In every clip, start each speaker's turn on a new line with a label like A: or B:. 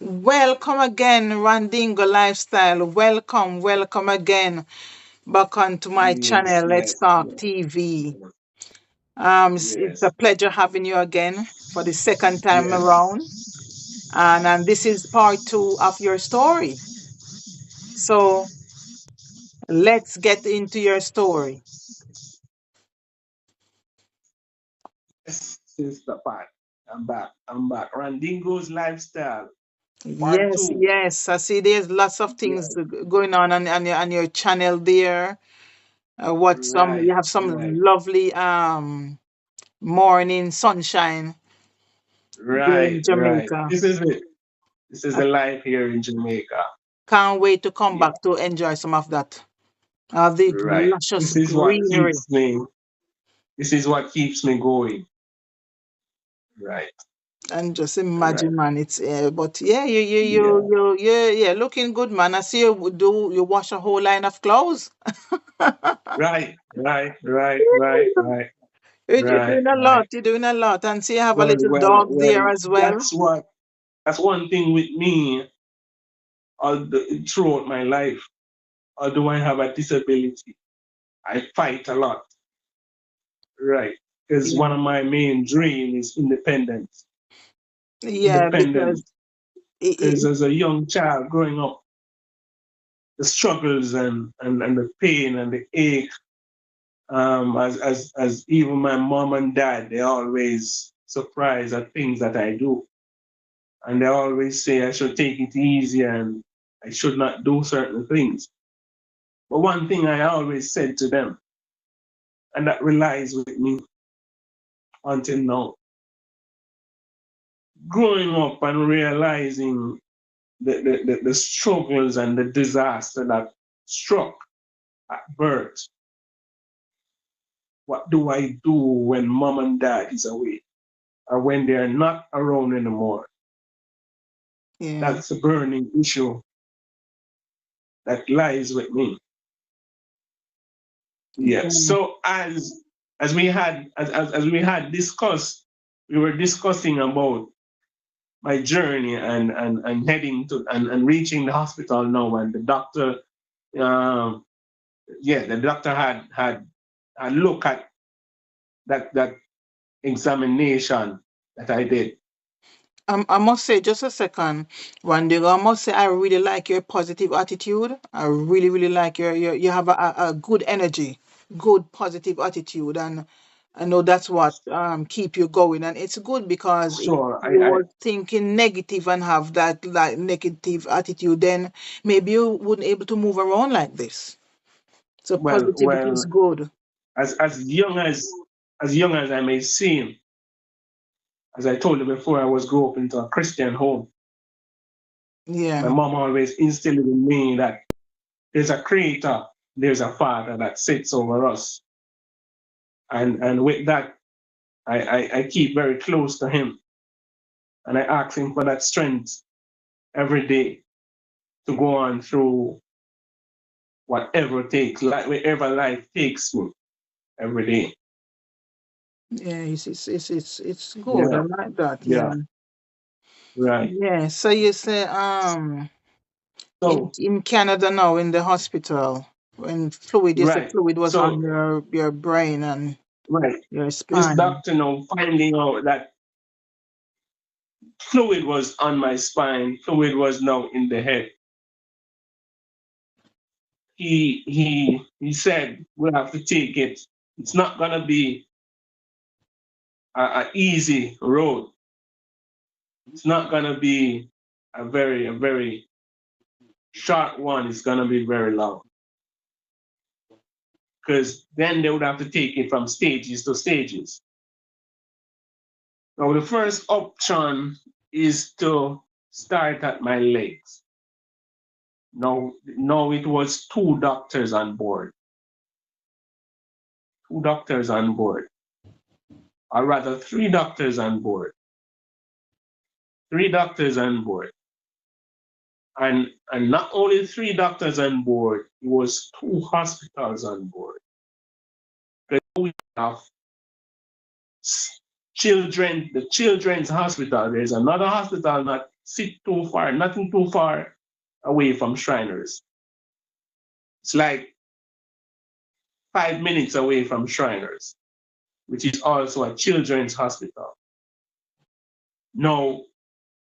A: Welcome again, Randingo Lifestyle. Welcome again back onto my
B: Yes,
A: channel, Let's
B: yes,
A: Talk
B: yes,
A: TV.
B: yes,
A: It's a
B: yes,
A: pleasure having you again for the second time
B: yes,
A: around. And this is part two of your story. So let's get into your story.
B: yes, Sister Pat. I'm back. I'm back. Randingo's lifestyle, part
A: Yes,
B: two.
A: yes. I see there's lots of things
B: Yes,
A: going on your channel there. You
B: right,
A: have some
B: right,
A: lovely morning sunshine there
B: right,
A: in
B: right.
A: Jamaica.
B: This is it. This is
A: I
B: the life here in Jamaica.
A: can't wait to come
B: Yeah,
A: back to enjoy some of that. The
B: right.
A: luscious
B: This is what
A: greenery.
B: keeps me. This is what keeps me going. Right,
A: And just
B: right.
A: imagine, man, it's but yeah,
B: Yeah,
A: yeah, looking good, man. I see you wash a whole line of clothes.
B: right, right, right, right, right,
A: You're
B: right,
A: doing a
B: right.
A: lot. You're doing a lot, and see, you have a
B: Well,
A: little
B: well,
A: dog there
B: well.
A: as well.
B: That's one thing with me. Throughout my life, although I have a disability, I fight a lot, right? Because one
A: Yeah,
B: of my main dreams is independence.
A: yeah, because
B: Independence.
A: it,
B: Because
A: it,
B: as a young child growing up, the struggles and the pain and the ache, as even my mom and dad, they always surprised at things that I do. And they always say I should take it easy and I should not do certain things. But one thing I always said to them, and that relies with me until now. Growing up and realizing the struggles and the disaster that struck at birth. What do I do when mom and dad is away or when they're not around anymore?
A: yeah,
B: That's a burning issue that lies with me. Yeah.
A: yeah,
B: So as we had discussed, we were discussing about my journey and heading to and reaching the hospital now, and the doctor, um, the doctor had looked at that examination that I did.
A: I must say, just a second, Wandigo. I must say, I really like your positive attitude. I really, really like your you have a good energy, good positive attitude, and I know that's what keep you going. And it's good because if
B: Sure,
A: you were thinking negative and have that like negative attitude, then maybe you wouldn't able to move around like this. So positivity is
B: well,
A: good.
B: as young as I may seem, as I told you before, I was grew up into a Christian home. My
A: Yeah,
B: mom always instilled in me that there's a creator, there's a father that sits over us. And with that, I keep very close to him. And I ask him for that strength every day to go on through whatever takes, like wherever life takes me every day.
A: yeah, it's good. I
B: Yeah,
A: like that. Yeah,
B: yeah, right.
A: yeah. So you say in
B: So,
A: Canada now in the hospital when fluid you said
B: right.
A: fluid was on
B: So,
A: your brain and
B: right.
A: your
B: This
A: spine.
B: doctor now finding out that fluid was on my spine, fluid was now in the head. He said we'll have to take it. It's not gonna be a easy road. It's not gonna be a very short one. It's gonna be very long because then they would have to take it from stages to stages. Now the first option is to start at my legs. Now it was two doctors on board, or rather three doctors on board. And not only three doctors on board, it was two hospitals on board. Because we have the children's hospital. There's another hospital not sit too far, nothing too far away from Shriners. It's like 5 minutes away from Shriners, which is also a children's hospital. Now,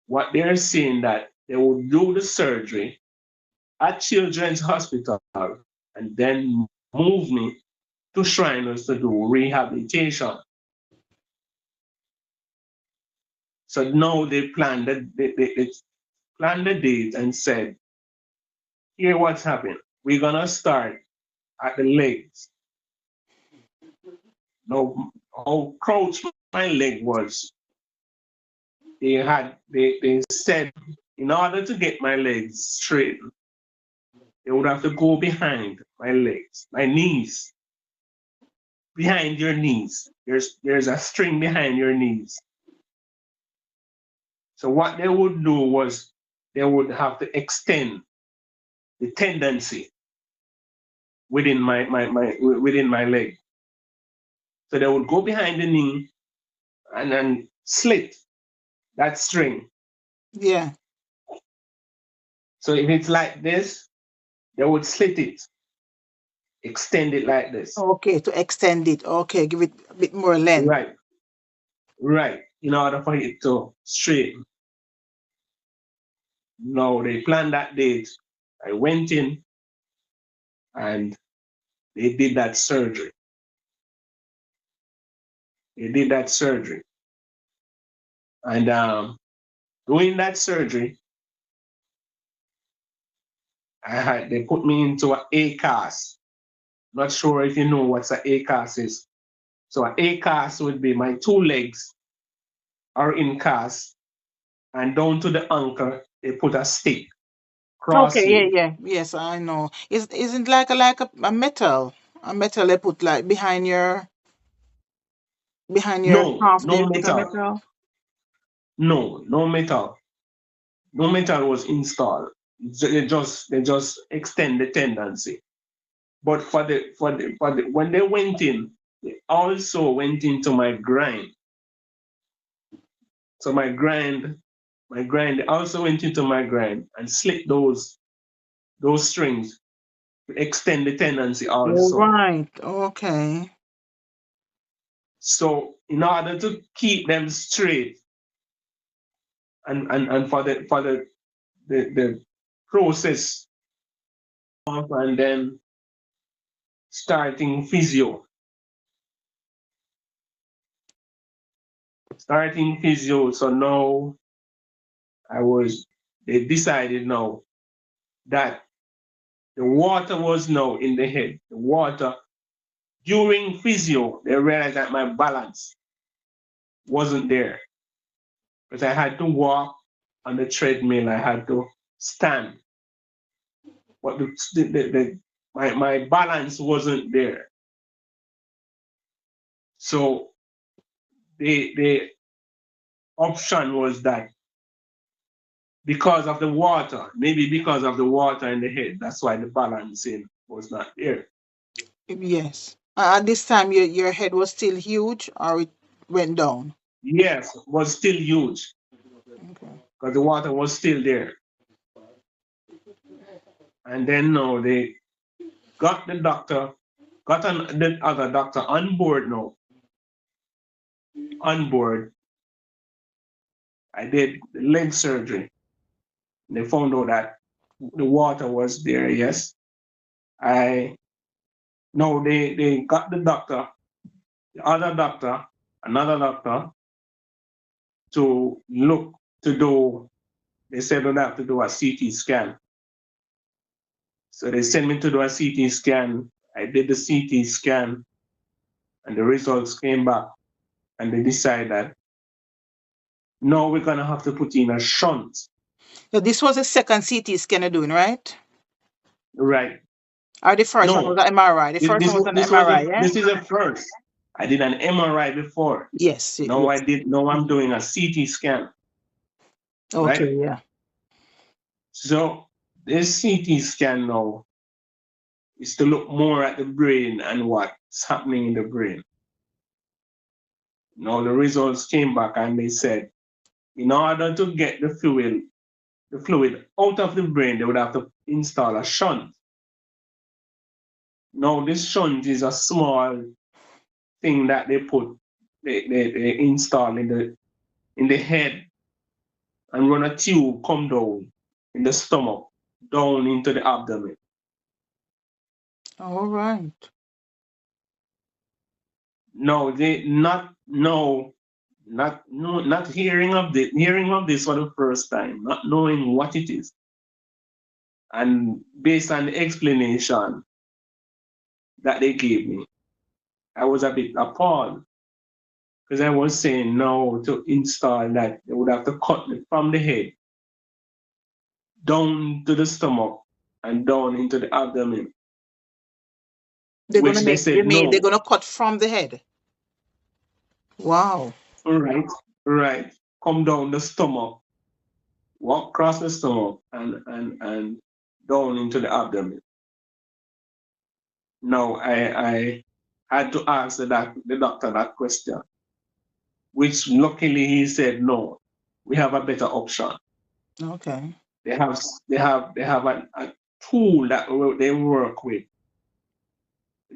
B: what they're saying that they will do the surgery at children's hospital and then move me to Shriners to do rehabilitation. So now they planned they planned the date and said, here what's happened. We're gonna start at the legs. Now how crouched my leg was, they said in order to get my legs straight, they would have to go behind my legs, my knees, behind your knees. There's a string behind your knees. So what they would do was they would have to extend the tendency within within my leg. So they would go behind the knee and then slit that string.
A: Yeah.
B: So if it's like this, they would slit it, extend it like this.
A: Okay, to extend it. Okay, give it a bit more length.
B: Right, right. In order for it to straighten. No, they planned that date. I went in and they did that surgery. They did that surgery. And doing that surgery, they put me into an A cast. Not sure if you know what an A cast is. So an A cast would be my two legs are in cast, and down to the ankle they put a stick
A: Okay, yeah,
B: crossing.
A: yeah. Yes, I know. Isn't like a metal. A metal they put like behind your
B: No,
A: calf. They
B: no
A: put a
B: metal.
A: metal.
B: No, no metal. No metal was installed. They just extend the tendency. But for the when they went in, they also went into my grind. So my grind, they also went into my grind and slit those strings to extend the tendency
A: All
B: also.
A: right. Okay.
B: So in order to keep them straight and for the process of and then starting physio. Starting physio. So now I was they decided now that the water was now in the head. The water during physio, they realized that my balance wasn't there. Because I had to walk on the treadmill, I had to stand. But my balance wasn't there. So the option was that because of the water, maybe because of the water in the head, that's why the balancing was not there.
A: Yes. At this time, your head was still huge, or it went down.
B: Yes, it was still huge
A: Okay.
B: because the water was still there. And then no, they got the doctor, the other doctor on board now. On board, I did the leg surgery. They found out that the water was there. Yes, I no, they got the doctor, the other doctor, another doctor to look to do. They said they'd have to do a CT scan. So they sent me to do a CT scan. I did the CT scan, and the results came back, and they decided that no, we're gonna have to put in a shunt.
A: So this was the second CT scan you're doing, right?
B: Right.
A: Or the first one was
B: No,
A: an MRI. The
B: this
A: first
B: this,
A: one was an
B: this was
A: MRI,
B: a
A: yeah?
B: this is a first. I did an MRI before.
A: Yes,
B: Now
A: yes.
B: now I'm
A: Mm.
B: doing a CT scan,
A: Okay,
B: right?
A: yeah.
B: So this CT scan now is to look more at the brain and what's happening in the brain. Now the results came back and they said, in order to get the fluid out of the brain, they would have to install a shunt. Now this shunt is a small thing that they install in the head and run a tube come down in the stomach, down into the abdomen.
A: All right.
B: No, they not no not no not hearing of this for the first time, not knowing what it is. And based on the explanation that they gave me, I was a bit appalled because I was saying no to install that they would have to cut it from the head down to the stomach and down into the abdomen,
A: They're gonna
B: which they
A: make, you
B: said
A: mean they're
B: no.
A: gonna cut from the head? Wow.
B: Right, right. Come down the stomach, walk across the stomach and down into the abdomen. Now I had to answer the doctor that question, which luckily he said no. We have a better option.
A: Okay.
B: They have a tool that they work with,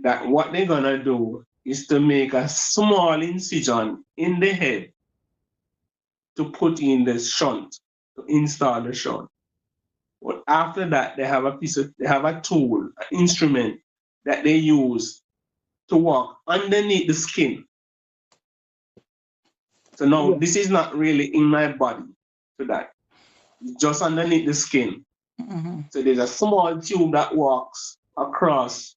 B: that what they're gonna do is to make a small incision in the head to put in the shunt, to install the shunt. But after that, they have a tool, an instrument that they use to work underneath the skin. So now
A: Yeah.
B: this is not really in my body, so that it's just underneath the skin.
A: Hmm.
B: So there's a small tube that walks across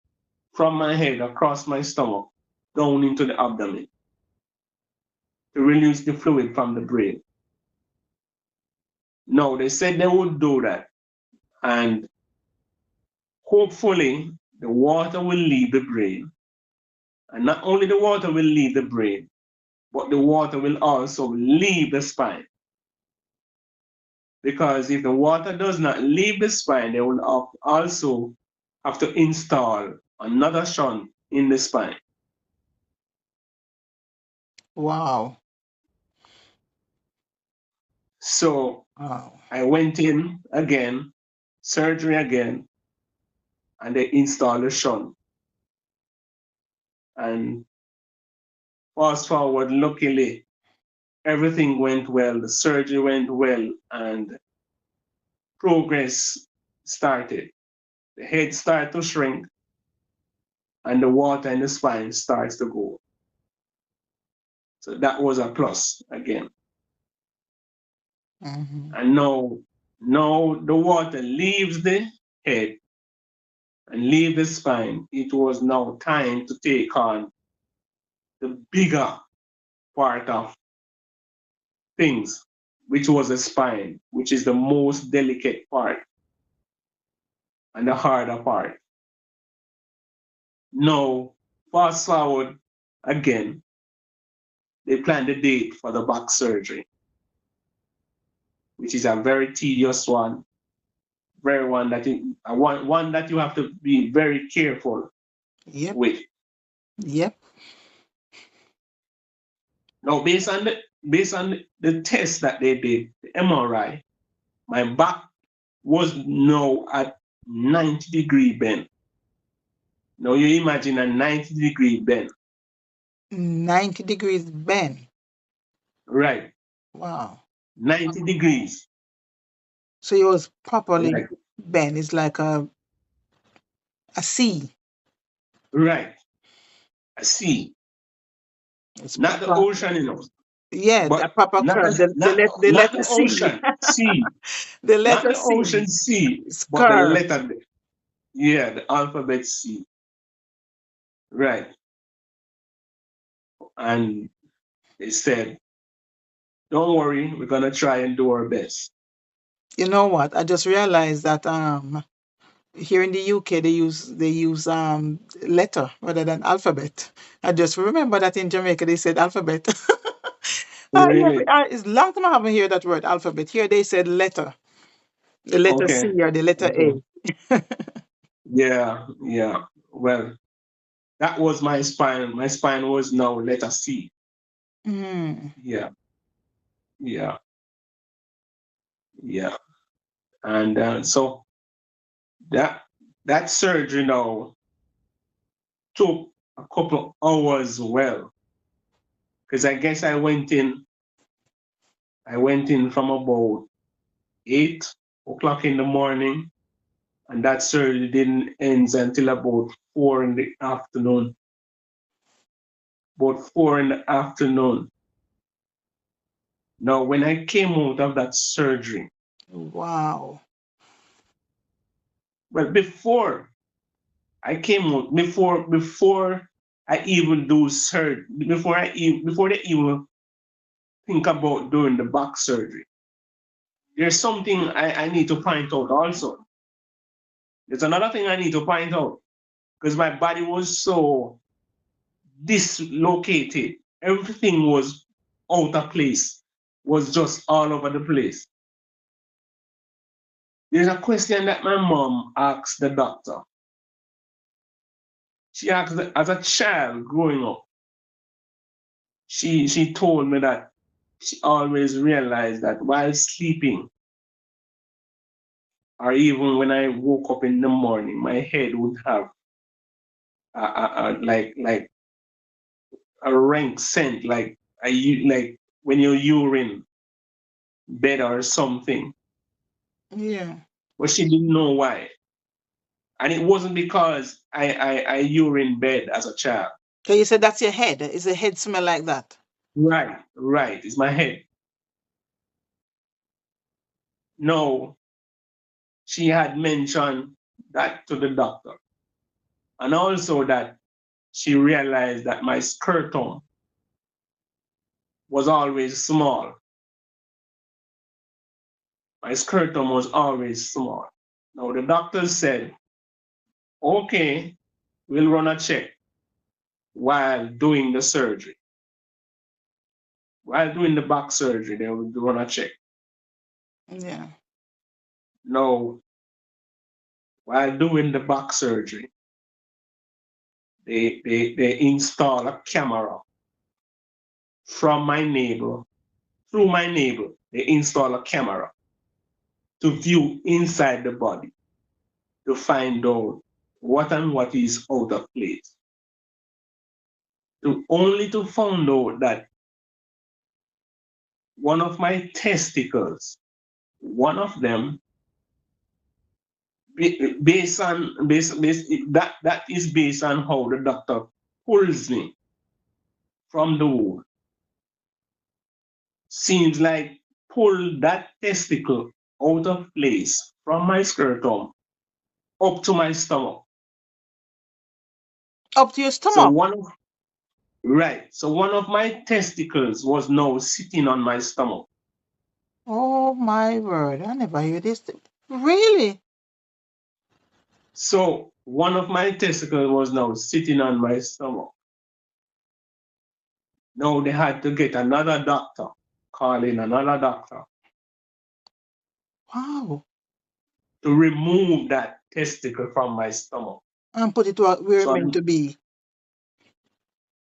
B: from my head, across my stomach, down into the abdomen to release the fluid from the brain. No, they said they would do that. And hopefully the water will leave the brain. And not only the water will leave the brain, but the water will also leave the spine. Because if the water does not leave the spine, they will also have to install another shunt in the spine.
A: Wow.
B: So
A: Wow.
B: I went in again, surgery again, and they installed a shunt. And fast forward, luckily, everything went well, the surgery went well, and progress started. The head started to shrink, and the water in the spine starts to go. So that was a plus again.
A: Hmm.
B: And now the water leaves the head and leave the spine. It was now time to take on the bigger part of things, which was the spine, which is the most delicate part and the harder part. Now, fast forward again, they planned the date for the back surgery, which is a very tedious one, very one that you have to be very careful
A: Yep.
B: with.
A: Yep.
B: Now, based on the test that they did, the MRI, my back was now at 90-degree bend. Now you imagine a 90-degree bend,
A: 90 degrees bend.
B: right?
A: Wow.
B: 90 degrees,
A: So it was properly
B: right?
A: bent. It's like a C.
B: Right. I see.
A: It's
B: Not the
A: proper.
B: ocean,
A: Yeah, a
B: but
A: proper
B: not
A: curve.
B: the not
A: The
B: not
A: letter
B: the
A: C.
B: ocean sea,
A: The
B: not
A: letter
B: the
A: C.
B: ocean sea,
A: It's
B: but the
A: curved.
B: letter, yeah, the alphabet C, right? And they said, "Don't worry, we're gonna try and do our best."
A: You know what? I just realized that here in the UK they use letter rather than alphabet. I just remember that in Jamaica they said alphabet.
B: Really?
A: It's long time I haven't heard that word alphabet. Here they said letter, the letter C
B: Okay.
A: or the letter
B: Okay.
A: A.
B: Yeah, yeah. Well, that was my spine. My spine was now letter C.
A: Mm.
B: Yeah, yeah, yeah. And so that that surgery now took a couple hours. Well, because I guess I went in from about 8 o'clock in the morning, and that surgery didn't end until about 4 in the afternoon. About 4 in the afternoon. Now, when I came out of that surgery,
A: Wow.
B: well, before I came out, before I even do surgery, before they even think about doing the back surgery, there's something I need to point out also. There's another thing I need to point out because my body was so dislocated. Everything was out of place, was just all over the place. There's a question that my mom asked the doctor. She asked, as a child growing up, she told me that she always realized that while sleeping, or even when I woke up in the morning, my head would have like a rank scent, like when you urine bed or something.
A: Yeah.
B: But she didn't know why. And it wasn't because I urine bed as a child.
A: Okay, you said that's your head. Is the head smell like that?
B: Right, right. It's my head. No, she had mentioned that to the doctor. And also that she realized that my scrotum was always small. My scrotum was always small. Now the doctor said, okay, we'll run a check while doing the surgery. While doing the back surgery, they will run a check.
A: Yeah.
B: Now, while doing the back surgery, they install a camera from my navel, through my navel, they install a camera to view inside the body to find out what and what is out of place. Only to find out that one of my testicles, one of them, that is based on how the doctor pulls me from the womb. Seems like pull that testicle out of place from my scrotum up to my stomach.
A: Up to your
B: So
A: stomach.
B: one of my testicles was now sitting on my stomach.
A: Oh my word. I never hear this. Really?
B: So one of my testicles was now sitting on my stomach. Now they had to get another doctor, call in another doctor
A: Wow.
B: to remove that testicle from my stomach.
A: And put it where it
B: So
A: meant to be.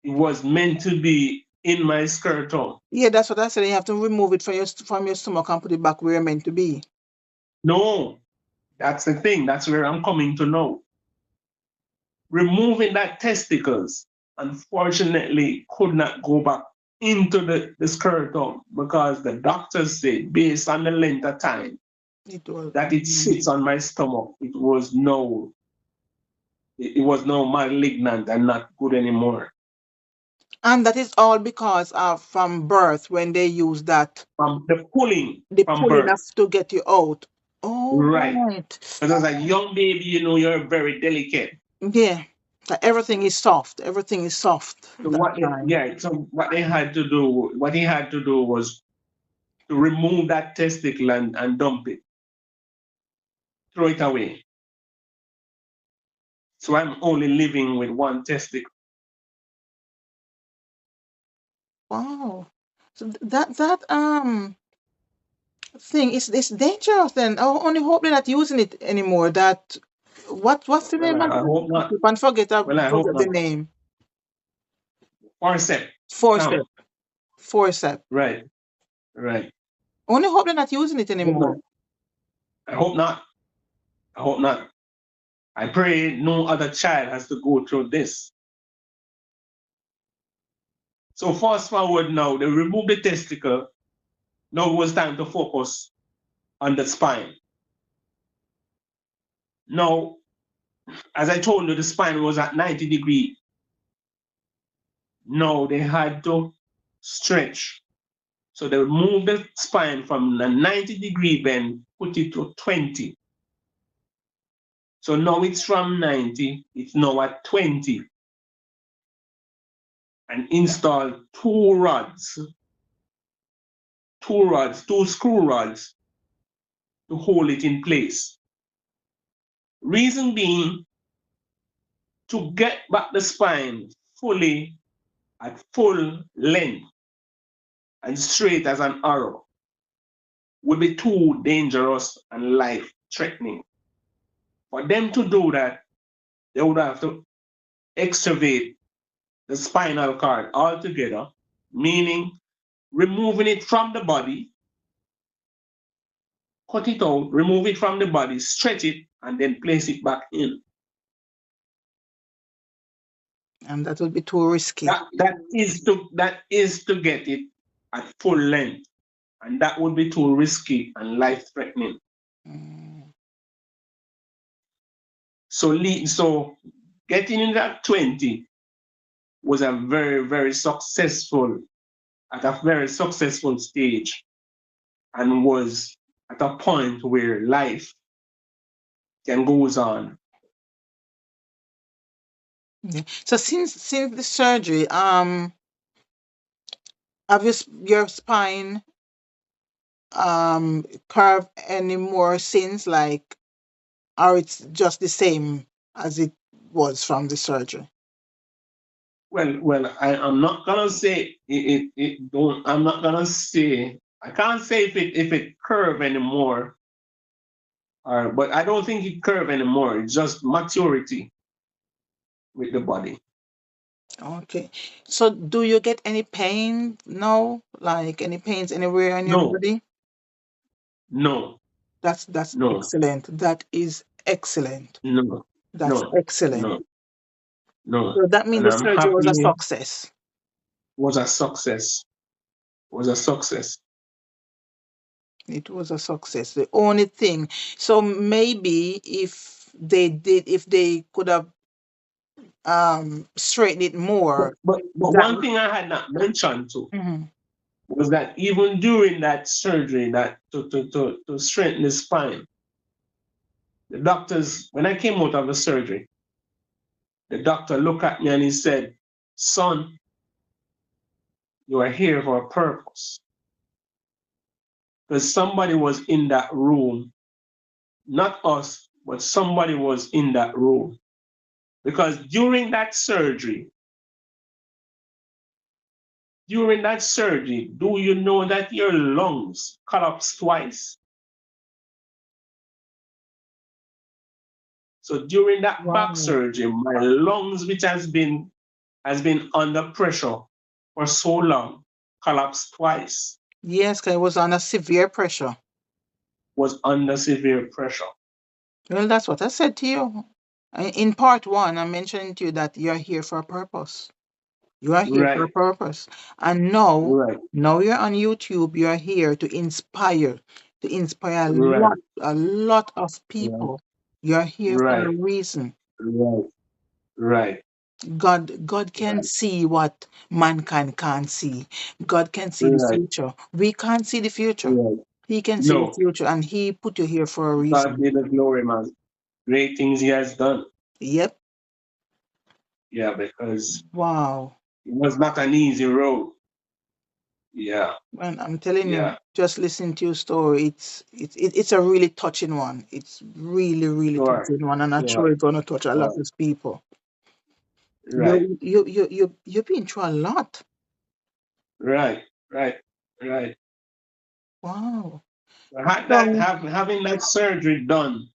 B: it was meant to be in my scrotum.
A: Yeah, that's what I said. You have to remove it from your stomach and put it back where it meant to be.
B: No, that's the thing. That's where I'm coming to know. Removing that testicles, unfortunately, could not go back into the scrotum because the doctors said, based on the length of time
A: It was.
B: that it sits on my stomach, it was no malignant and not good anymore.
A: And that is all because of from birth when they use that
B: From the pulling
A: the
B: from
A: pulling
B: birth,
A: of to get you out. Oh
B: right?
A: right.
B: Because as a young baby, you're very delicate.
A: Yeah. That everything is soft. Everything is soft
B: So
A: that time.
B: what they had to do, what he had to do was to remove that testicle and dump it, throw it away. So I'm only living with one testicle.
A: Wow. So that thing is dangerous then. I only hope they're not using it anymore. That what's the
B: Well,
A: name
B: I
A: again?
B: hope
A: I
B: not.
A: keep on forget
B: Well, I hope
A: forget the
B: not.
A: name.
B: Forcept.
A: Forcept.
B: Sam.
A: Forcept.
B: Right, right.
A: Only hope they're not using it
B: I hope not.
A: anymore.
B: I hope not. I hope not. I pray no other child has to go through this. So fast forward now, they remove the testicle. Now it was time to focus on the spine. Now, as I told you, the spine was at 90 degrees. Now they had to stretch. So they moved the spine from the 90-degree bend, put it to 20. So now it's from 90, it's now at 20. And install two screw rods to hold it in place. Reason being, to get back the spine fully at full length and straight as an arrow would be too dangerous and life threatening. For them to do that, they would have to excavate the spinal cord altogether, meaning removing it from the body, cut it out, remove it from the body, stretch it, and then place it back in.
A: And that would be too risky.
B: That is to get it at full length, and that would be too risky and life threatening.
A: Mm.
B: So getting in that 20 was a very successful at a very successful stage, and was at a point where life can goes on.
A: Yeah. So since the surgery, have your spine curved any more since, like, or it's just the same as it was from the surgery?
B: Well, I'm not gonna say it don't. I'm not gonna say. I can't say if it curve anymore, or but I don't think it curve anymore. It's just maturity with the body.
A: Okay. So do you get any pain? No? Like any pains anywhere in your
B: No,
A: body?
B: no,
A: That's
B: no,
A: excellent. That is excellent.
B: no,
A: That's
B: no,
A: excellent.
B: no, no.
A: So that means
B: And
A: the
B: I'm
A: surgery was a
B: happy.
A: success.
B: Was a success. Was a success.
A: It was a success. The only thing. So maybe if they could have straightened it
B: But
A: more,
B: but but
A: that.
B: one thing I had not mentioned too
A: Mhm.
B: was that even during that surgery, that to strengthen the spine, the doctors, when I came out of the surgery, the doctor looked at me and he said, "Son, you are here for a purpose." Because somebody was in that room, not us, but somebody was in that room. Because during that surgery, do you know that your lungs collapsed twice? So during that back
A: Wow.
B: surgery, my lungs, which has been under pressure for so long, collapsed twice,
A: Yes, 'cause it was under severe pressure.
B: was under severe pressure.
A: Well, that's what I said to you. In part one, I mentioned to you that you're here for a purpose. You are here for a
B: Right,
A: purpose. And now,
B: right,
A: now you're on YouTube, you're here to inspire
B: right,
A: a lot of
B: right,
A: people. You're here for a
B: right,
A: reason.
B: right, right,
A: God can
B: right,
A: see what mankind can't see. God can see the
B: right,
A: future. We can't see the future.
B: right.
A: He can see the
B: No,
A: future, and He put you here for a
B: God
A: reason.
B: be the glory, man. Great things He has done.
A: Yep.
B: Yeah, because
A: Wow.
B: it was not an easy road. Yeah,
A: And I'm telling you,
B: yeah,
A: just listen to your story. It's a really touching one. It's really
B: sure,
A: touching one, and I'm
B: sure,
A: sure it's gonna touch a lot
B: sure.
A: of people.
B: Right,
A: You've been through a lot.
B: right, right, right.
A: Wow. So
B: Having that surgery done,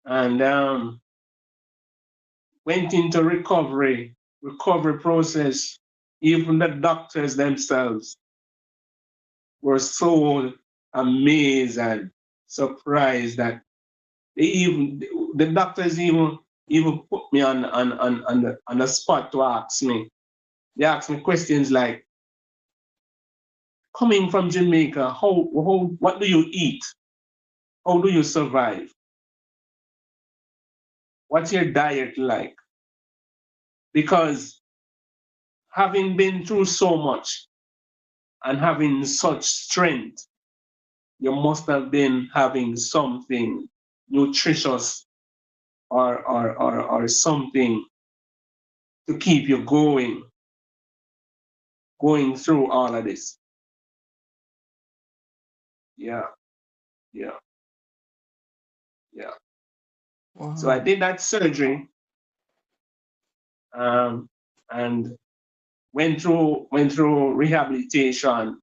B: and went into recovery process. even the doctors themselves were so amazed and surprised that they even the doctors even put me on the spot to ask me. They asked me questions like, coming from Jamaica, how what do you eat? How do you survive? What's your diet like? Because having been through so much and having such strength, you must have been having something nutritious or something to keep you going through all of this. Yeah, yeah, yeah. So I
A: Wow.
B: did that surgery, um, and went through rehabilitation,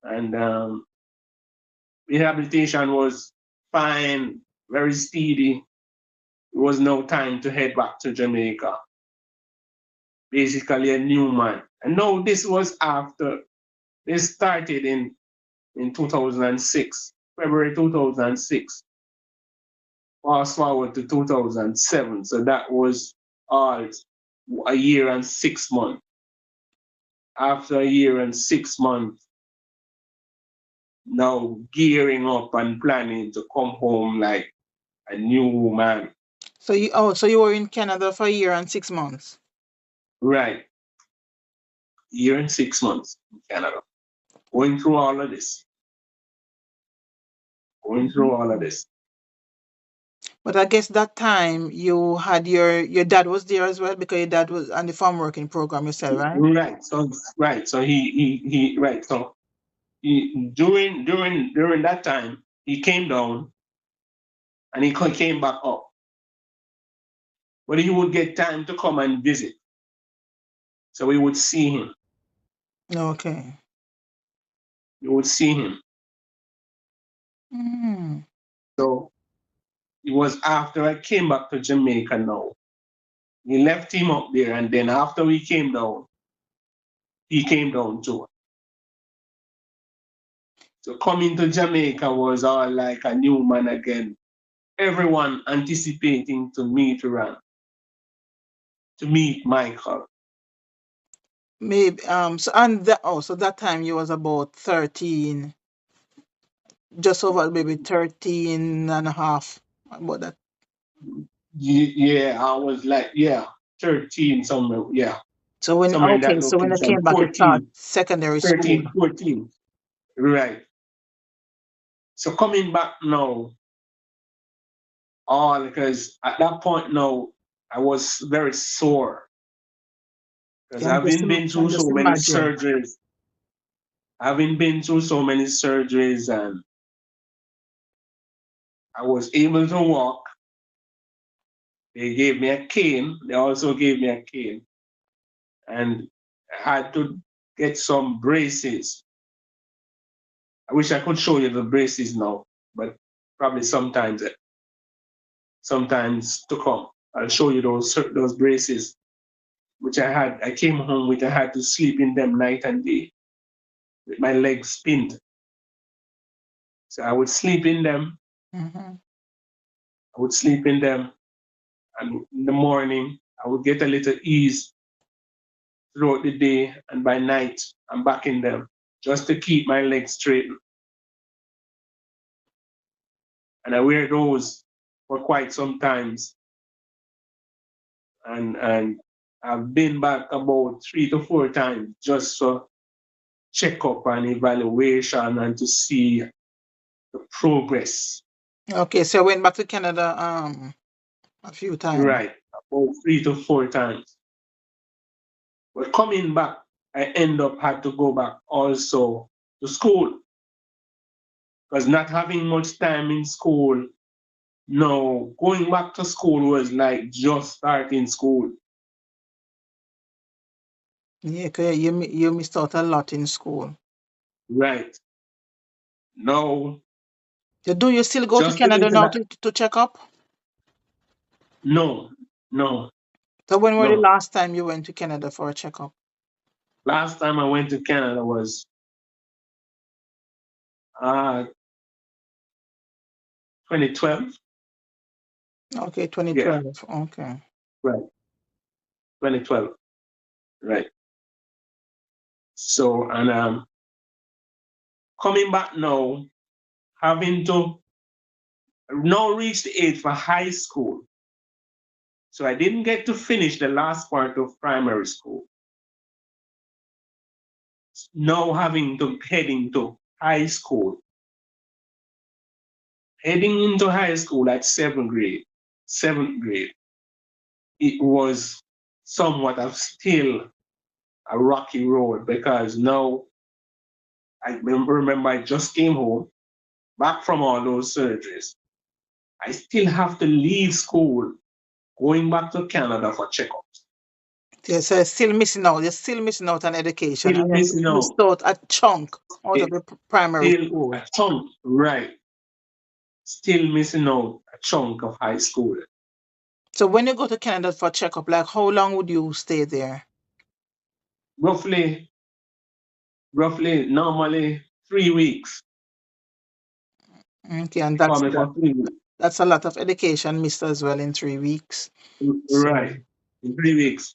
B: and rehabilitation was fine, very speedy. It was no time to head back to Jamaica. Basically a new man. And no, this was after this started in 2006, February 2006. Fast forward to 2007. So that was all a year and 6 months. After a year and 6 months, now gearing up and planning to come home like a new man.
A: So you were in Canada for a year and 6 months.
B: Right. Year and 6 months in Canada. Going through all of this. Going through all of
A: Mhm.
B: this.
A: But I guess that time you had your dad was there as well because your dad was on the farm working program, you said, right?
B: Right. So right. So he right. So during that time he came down and he came back up. But he would get time to come and visit. So we would see him.
A: Okay.
B: We would see him.
A: Mm.
B: So it was after I came back to Jamaica now. We left him up there, and then after we came down, he came down too. So coming to Jamaica was all like a new man again. Everyone anticipating to meet Ran, to meet Michael.
A: Maybe so and that so that time you was about 13, just over maybe 13 and a half. About that.
B: Yeah, I was like, yeah, 13 somewhere, yeah, somewhere in that
A: So when you
B: location,
A: came back you start secondary school.
B: 13, 14. Right. So coming back now, all because at that point now, I was very sore because
A: Can just imagine.
B: having been through so many surgeries, and I was able to walk. They gave me a cane. They also gave me a cane, and I had to get some braces. I wish I could show you the braces now, but probably sometimes to come. I'll show you those braces which I had. I came home with. I had to sleep in them night and day with my legs pinned. So I would sleep in them.
A: Hmm.
B: I would sleep in them, and in the morning I would get a little ease throughout the day, and by night I'm back in them just to keep my legs straight. And I wear those for quite some times, and I've been back about 3 to 4 times just for check up and evaluation and to see the progress.
A: Okay, so I went back to Canada a few times.
B: Right, about 3 to 4 times. But coming back, I end up had to go back also to school because not having much time in school. No, going back to school was like just starting school.
A: Yeah, 'cause you missed out a lot in school.
B: Right. No,
A: So do you still go to
B: just to
A: Canada
B: enter
A: now
B: that.
A: to check up?
B: No, no,
A: So when were the
B: no.
A: last time you went to Canada for a checkup?
B: Last time I went to Canada was uh 2012.
A: Okay,
B: Yeah,
A: 2012. Okay.
B: right. 2012. Right. So and coming back now, having to now reach the age for high school. So I didn't get to finish the last part of primary school. Now having to heading to high school. Heading into high school at seventh grade, it was somewhat of still a rocky road because now remember I just came home back from all those surgeries. I still have to leave school, going back to Canada for checkups.
A: Yeah, so you're still missing out. You're still missing out on education,
B: Still
A: and you
B: missing
A: missed
B: out.
A: out a chunk out of
B: It's
A: the primary
B: still
A: school.
B: a chunk, right? Still missing out a chunk of high school.
A: So when you go to Canada for checkup, like how long would you stay there?
B: Roughly, normally 3 weeks.
A: Okay, and
B: For me for 3 weeks.
A: that's a lot of education missed as well in 3 weeks. So
B: Right. In 3 weeks.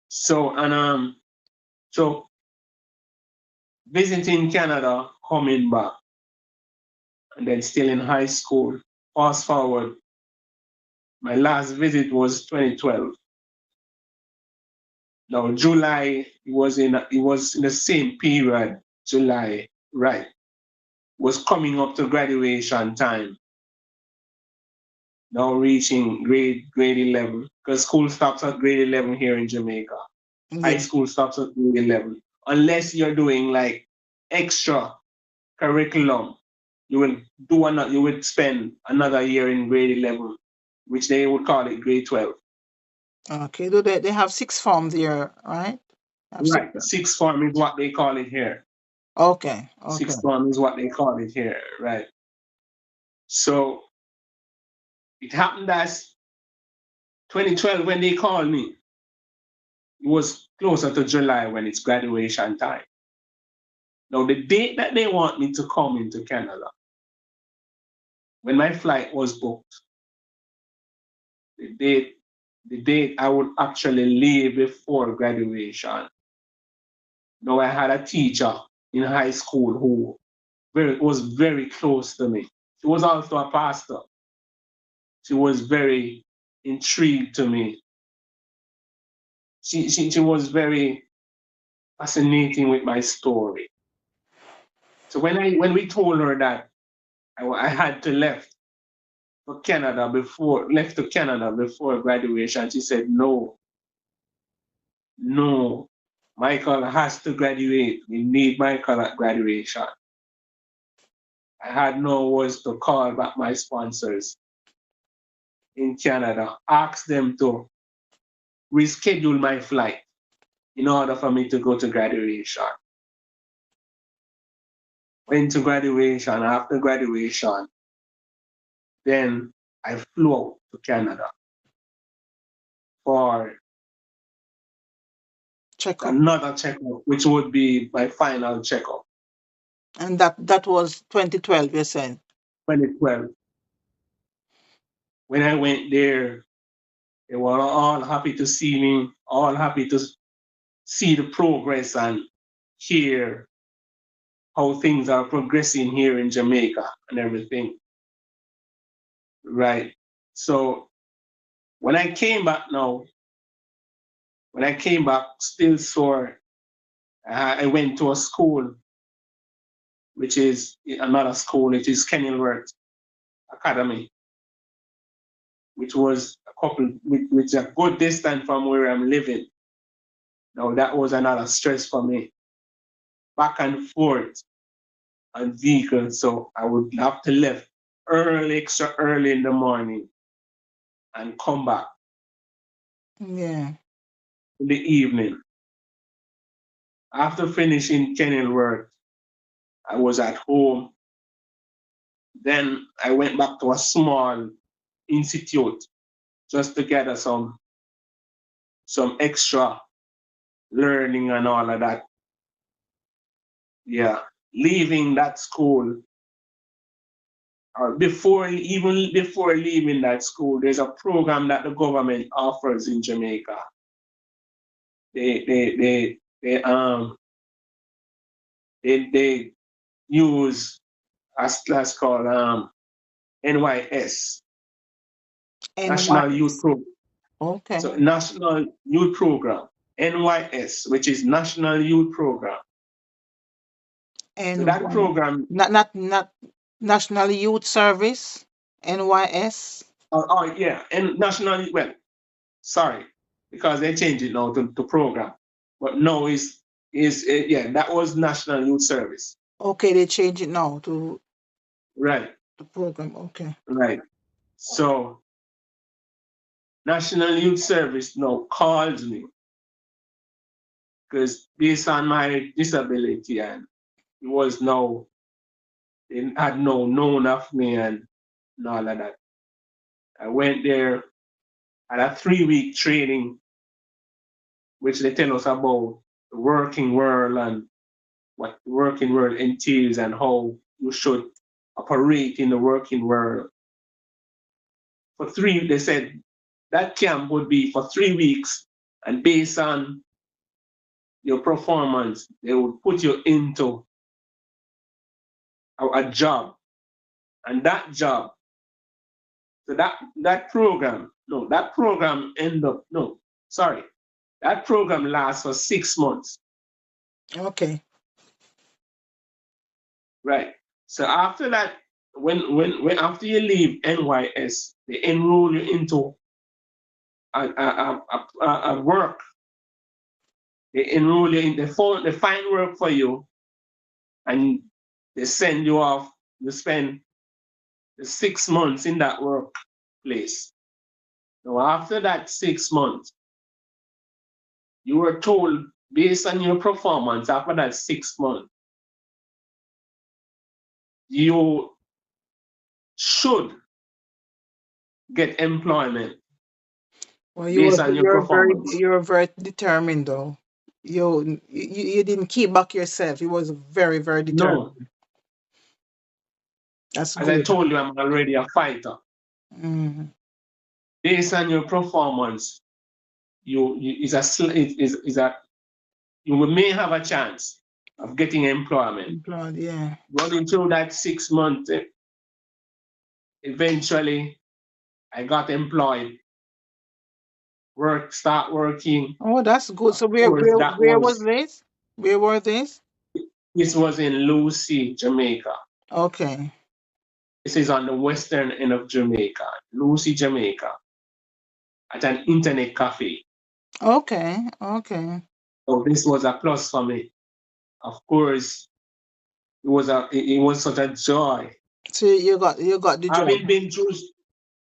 B: So and so visiting Canada, coming back, and then still in high school. Fast forward, my last visit was 2012. Now July it was in the same period, July, right? Was coming up to graduation time. Now reaching grade 11, because school stops at grade 11 here in Jamaica. High
A: yeah.
B: school stops at grade 11. Unless you're doing like extra curriculum, you would spend another year in grade 11, which they would call it grade 12.
A: Okay. Do they have six forms here, right? Have six.
B: Right. Sixth form is what they call it here.
A: Okay. Okay.
B: Sixth form is what they call it here. Right. So it happened that 2012 when they called me, it was closer to July when it's graduation time. Now the date that they want me to come into Canada, when my flight was booked, the date the date I would actually leave before graduation. Now I had a teacher in high school who was very close to me. She was also a pastor. She was very intrigued to me. She was very fascinating with my story. So when we told her that I had to left to Canada before graduation, she said, no, no, Michael has to graduate. We need Michael at graduation. I had no words to call back my sponsors in Canada, ask them to reschedule my flight in order for me to go to graduation. Went to graduation. After graduation, then I flew out to Canada for
A: Checkup.
B: another checkup, which would be my final checkup,
A: And that was 2012, you said.
B: 2012. When I went there, they were all happy to see me, all happy to see the progress and hear how things are progressing here in Jamaica and everything. Right. So when I came back now, when I came back still sore, I went to a school, which is another school, it is Kenilworth Academy, which was which a good distance from where I'm living. Now that was another stress for me, back and forth on vehicles. So I would have to leave extra early in the morning and come back
A: Yeah.
B: in the evening. After finishing Kenilworth, I was at home. Then I went back to a small institute just to gather some extra learning and all of that. Yeah. Leaving that school, or even before leaving that school, there's a program that the government offers in Jamaica. They they use as that's called NYS, National Youth
A: NYS.
B: Program.
A: Okay.
B: So National Youth Program, NYS, which is National Youth Program. So that
A: NY.
B: program,
A: Not National Youth Service. NYS.
B: yeah, and National, well, sorry, because they changed it now to program, but no, is yeah, that was National Youth Service.
A: Okay, they change it now to
B: Right,
A: the program. Okay.
B: right. So National Youth Service now calls me because based on my disability and it was no, they had no known of me and all of that. I went there, had a 3 week training, which they tell us about the working world and what the working world entails and how you should operate in the working world. They said that camp would be for 3 weeks, and based on your performance, they would put you into a job. And that job, so that program, no, that program end up, no, sorry, that program lasts for 6 months.
A: Okay.
B: Right. So after that, when after you leave NYS, they enroll you into a work. They enroll you in they find work for you, and they send you off. You spend the 6 months in that workplace. Now after that 6 months, you were told based on your performance after that 6 months, you should get employment
A: Well,
B: based on your performance.
A: you're very determined though. You didn't keep back yourself. You was very
B: No,
A: determined. That's
B: as I
A: good.
B: told you, I'm already a fighter.
A: Mm,
B: Based on your performance, you is a you may have a chance of getting employment.
A: blood, yeah.
B: Running through that 6 months, eventually I got employed, start working.
A: Oh, that's good.
B: Of
A: So
B: course,
A: where was this? Where were this?
B: this was in Lucy, Jamaica.
A: Okay.
B: This is on the western end of Jamaica, Lucy, Jamaica, at an internet cafe.
A: Okay. Okay.
B: So this was a plus for me. Of course, it was such a joy.
A: So you got the job.
B: Having been through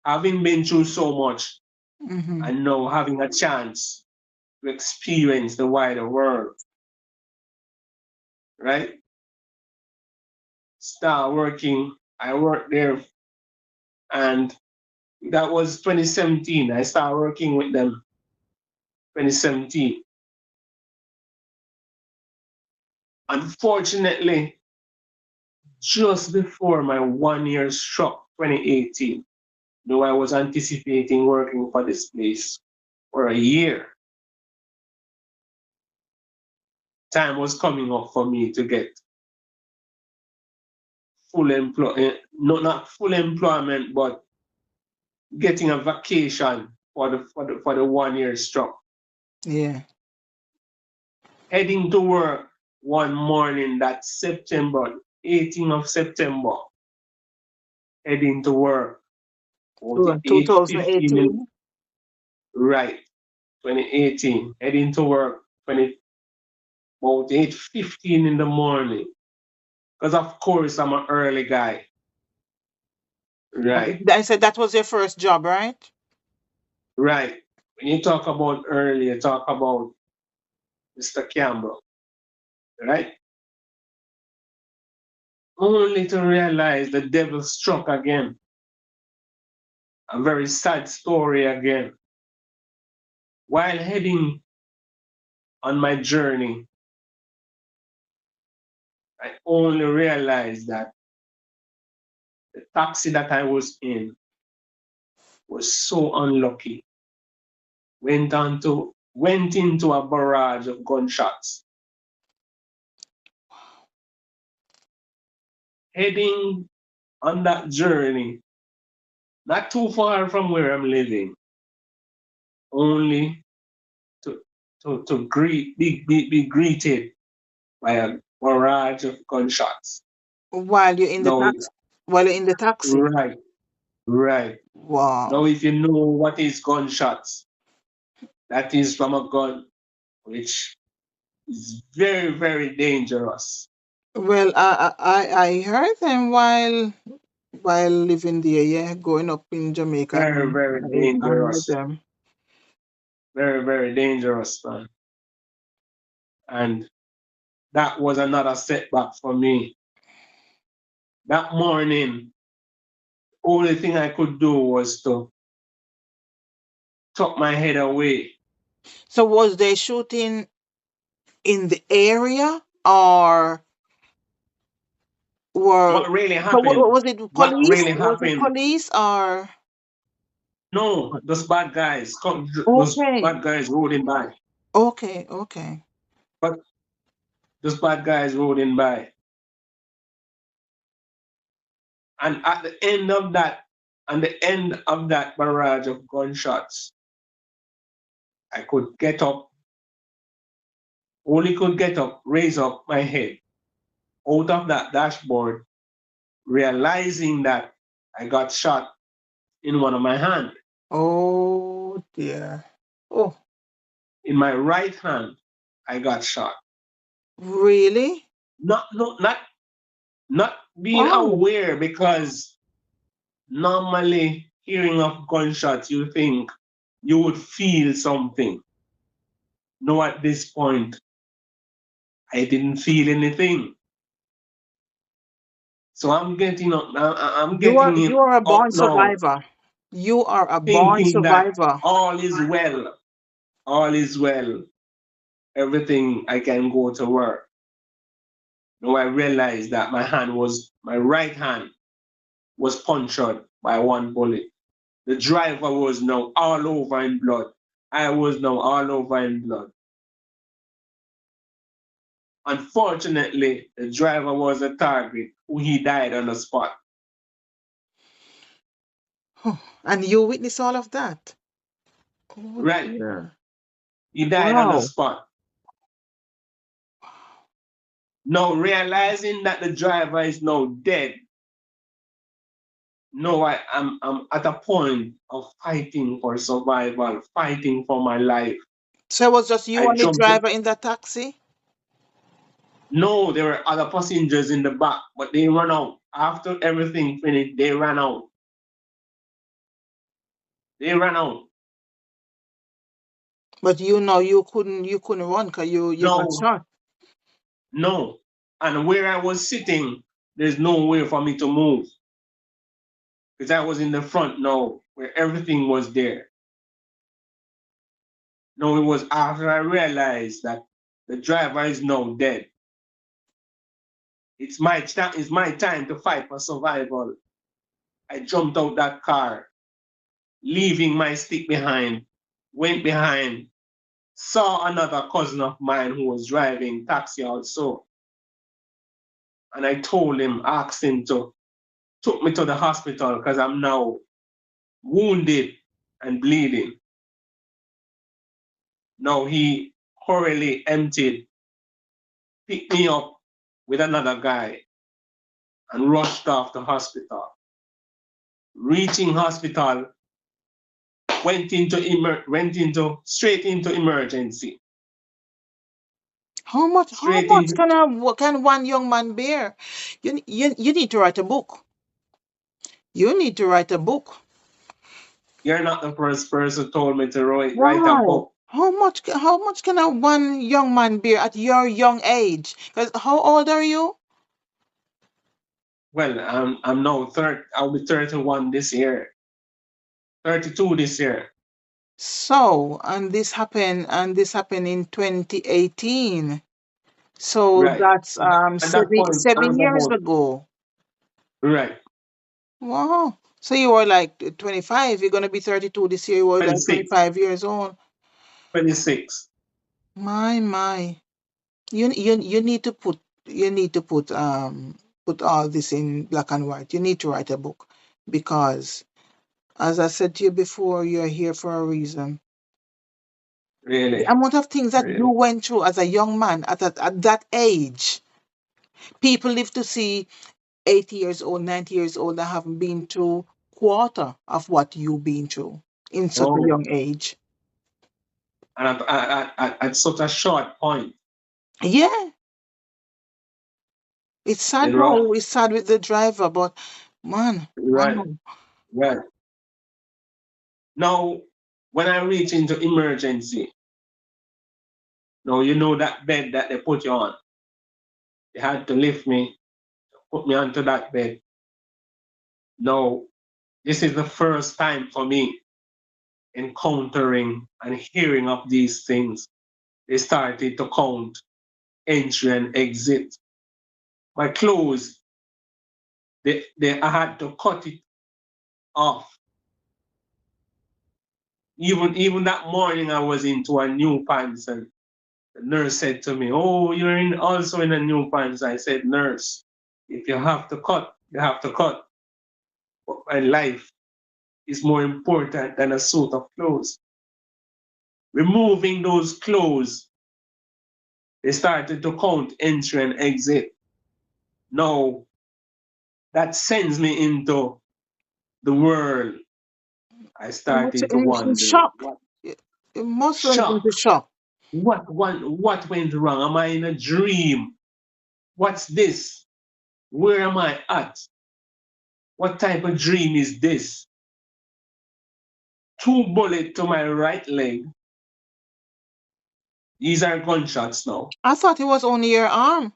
B: having been through so much
A: Mm-hmm.
B: and now having a chance to experience the wider world, right? Start working. I worked there, and that was 2017. I started working with them 2017. Unfortunately, just before my 1 year struck, 2018, though I was anticipating working for this place for a year, time was coming up for me to get full employment, not full employment, but getting a vacation for the 1 year struck.
A: Yeah.
B: Heading to work one morning that September, 18th of September, heading to work about
A: So
B: 8:15 in
A: 2018.
B: right, 2018, heading to work 20 about 8:15 in the morning. Because of course I'm an early guy.
A: Okay.
B: Right,
A: I said that was your first job, right?
B: right. When you talk about early, you talk about Mr. Campbell, right? Only to realize the devil struck again. A very sad story again. While heading on my journey, I only realized that the taxi that I was in was so unlucky. Went into a barrage of gunshots. Heading on that journey, not too far from where I'm living, only to be greeted by a barrage of gunshots.
A: While you're in the
B: No,
A: taxi, while you're in the taxi.
B: right, right. Now,
A: Wow.
B: if you know what is gunshots, that is from a gun, which is very, very dangerous.
A: Well, I heard them while living there, yeah, growing up in Jamaica.
B: Very, very
A: I heard
B: dangerous.
A: them.
B: Very, very dangerous, man. And that was another setback for me. That morning, only thing I could do was to tuck my head away.
A: So was they shooting in the area or were
B: What really
A: so
B: happened?
A: was it
B: What
A: police?
B: really
A: Was it
B: happened?
A: police or
B: No, those bad guys, those
A: okay.
B: bad guys rolling by.
A: Okay, okay.
B: But those bad guys rolling by. And at the end of that, and the end of that barrage of gunshots, I could get up, only could get up, raise up my head out of that dashboard, realizing that I got shot in one of my hand.
A: Oh dear. Oh,
B: In my right hand, I got shot.
A: really?
B: Not, no, not being
A: Wow.
B: aware, because normally hearing of gunshots, you think you would feel something. No, at this point, I didn't feel anything. So I'm getting up. I'm getting
A: You
B: it
A: are a
B: up
A: born
B: now,
A: survivor. You are a born
B: thinking that
A: survivor.
B: all is well. All is well. Everything, I can go to work. Now I realized that my right hand was punctured by one bullet. The driver was now all over in blood. I was now all over in blood. Unfortunately, the driver was a target who he died on the spot.
A: And you witness all of that. Oh
B: Right.
A: dear.
B: He died on the
A: Wow.
B: spot. Now realizing that the driver is now dead, no, I'm at a point of fighting for survival, fighting for my life.
A: So it was just you
B: I
A: and the
B: jumped.
A: driver in that taxi?
B: No, there were other passengers in the back, but they ran out. After everything finished, they ran out. They ran out.
A: But you know you couldn't run because you got
B: No,
A: shot.
B: no. And where I was sitting, there's no way for me to move, because I was in the front now, where everything was there. No, it was after I realized that the driver is now dead. It's my time to fight for survival. I jumped out that car, leaving my stick behind, went behind, saw another cousin of mine who was driving taxi also. And I told him, asked him to took me to the hospital because I'm now wounded and bleeding. Now he hurriedly emptied, picked me up with another guy and rushed off to hospital. Reaching hospital, went into straight into emergency.
A: How
B: Straight
A: much
B: into
A: can one young man bear? You need to write a book. You need to write a book.
B: You're not the first person who told me to write a
A: Wow.
B: book.
A: How much can a one young man bear at your young age? Because how old are you?
B: Well, I'm now I'll be 31 this year. 32 this year.
A: So, and this happened in 2018. So
B: Right.
A: that's
B: At that point, I
A: seven
B: was
A: years
B: about,
A: ago.
B: right,
A: Wow. So you were like 25. You're gonna be 32 this year. You were like
B: 26,
A: 25 years old.
B: 26.
A: My. You need to put you need to put all this in black and white. You need to write a book because, as I said to you before, you're here for a reason. The
B: Really,
A: amount of things that you
B: really.
A: went through as a young man at that age, people live to see 80 years old, 90 years old that haven't been through quarter of what you've been through in such a
B: Oh,
A: young age.
B: and at such a short point,
A: Yeah, it's sad
B: you know,
A: though. It's sad with the driver, but man,
B: right,
A: wow.
B: right. Now, when I reach into emergency, now you know that bed that they put you on. They had to lift me, put me onto that bed. Now, this is the first time for me encountering and hearing of these things. They started to count entry and exit. My clothes, I had to cut it off. Even that morning, I was into a new pants, and the nurse said to me, "Oh, you're in also in a new pants." I said, "Nurse, if you have to cut, you have to cut. But my life is more important than a suit of clothes." Removing those clothes, they started to count entry and exit. Now that sends me into the world. I started to
A: In
B: wonder,
A: shock.
B: what
A: It must went
B: shock?
A: into shock.
B: What went wrong? Am I in a dream? What's this? Where am I at? What type of dream is this? Two bullets to my right leg. These are gunshots now.
A: I thought it was only your arm.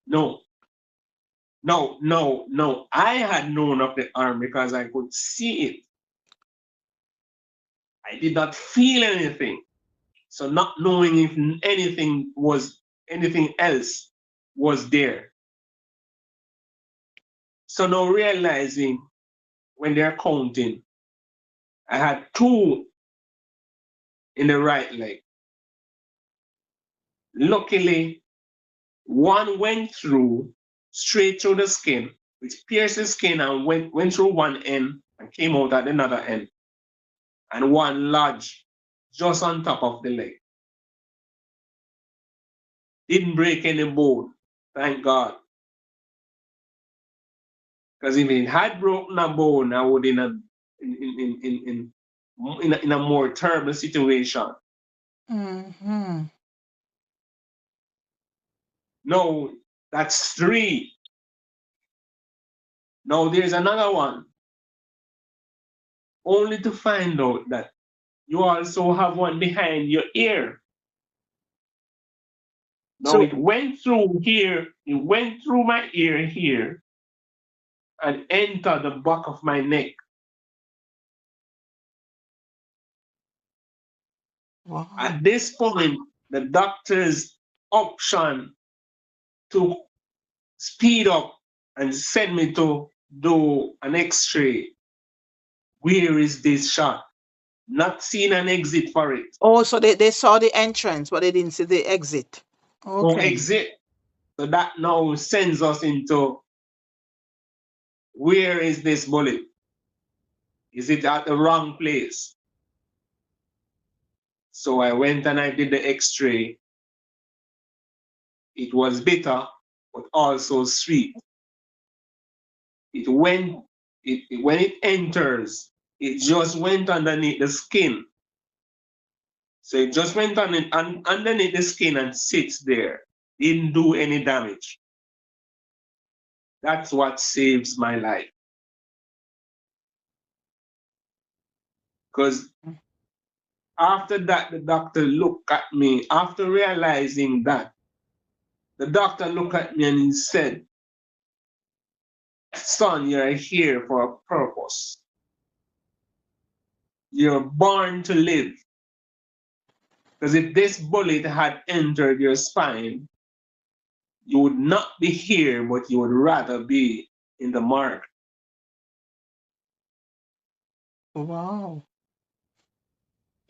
B: No, no, no, no. I had known of the arm because I could see it. I did not feel anything. So not knowing if anything else was there. So now realizing when they're counting, I had two in the right leg. Luckily, one went through straight through the skin, which pierced the skin and went through one end and came out at another end. And one lodged just on top of the leg. Didn't break any bone, thank God. Because if it had broken a bone, I would in a more terrible situation.
A: Hmm.
B: No, that's three. Now there's another one, only to find out that you also have one behind your ear. Now
A: So,
B: it went through here, it went through my ear here and entered the back of my neck.
A: wow.
B: At this point, the doctor's option to speed up and send me to do an x-ray. Where is this shot? Not seeing an exit for it.
A: Oh, so they saw the entrance, but they didn't see the exit.
B: No
A: Okay.
B: exit. So that now sends us into, where is this bullet? Is it at the wrong place? So I went and I did the x-ray. It was bitter, but also sweet. It went, when it enters, it just went underneath the skin. So it just went on underneath the skin and sits there. Didn't do any damage. That's what saves my life. Because after that, the doctor looked at me. After realizing that, the doctor looked at me and he said, "Son, you're here for a purpose. you're born to live. Because if this bullet had entered your spine, you would not be here, but you would rather be in the mark.
A: Wow.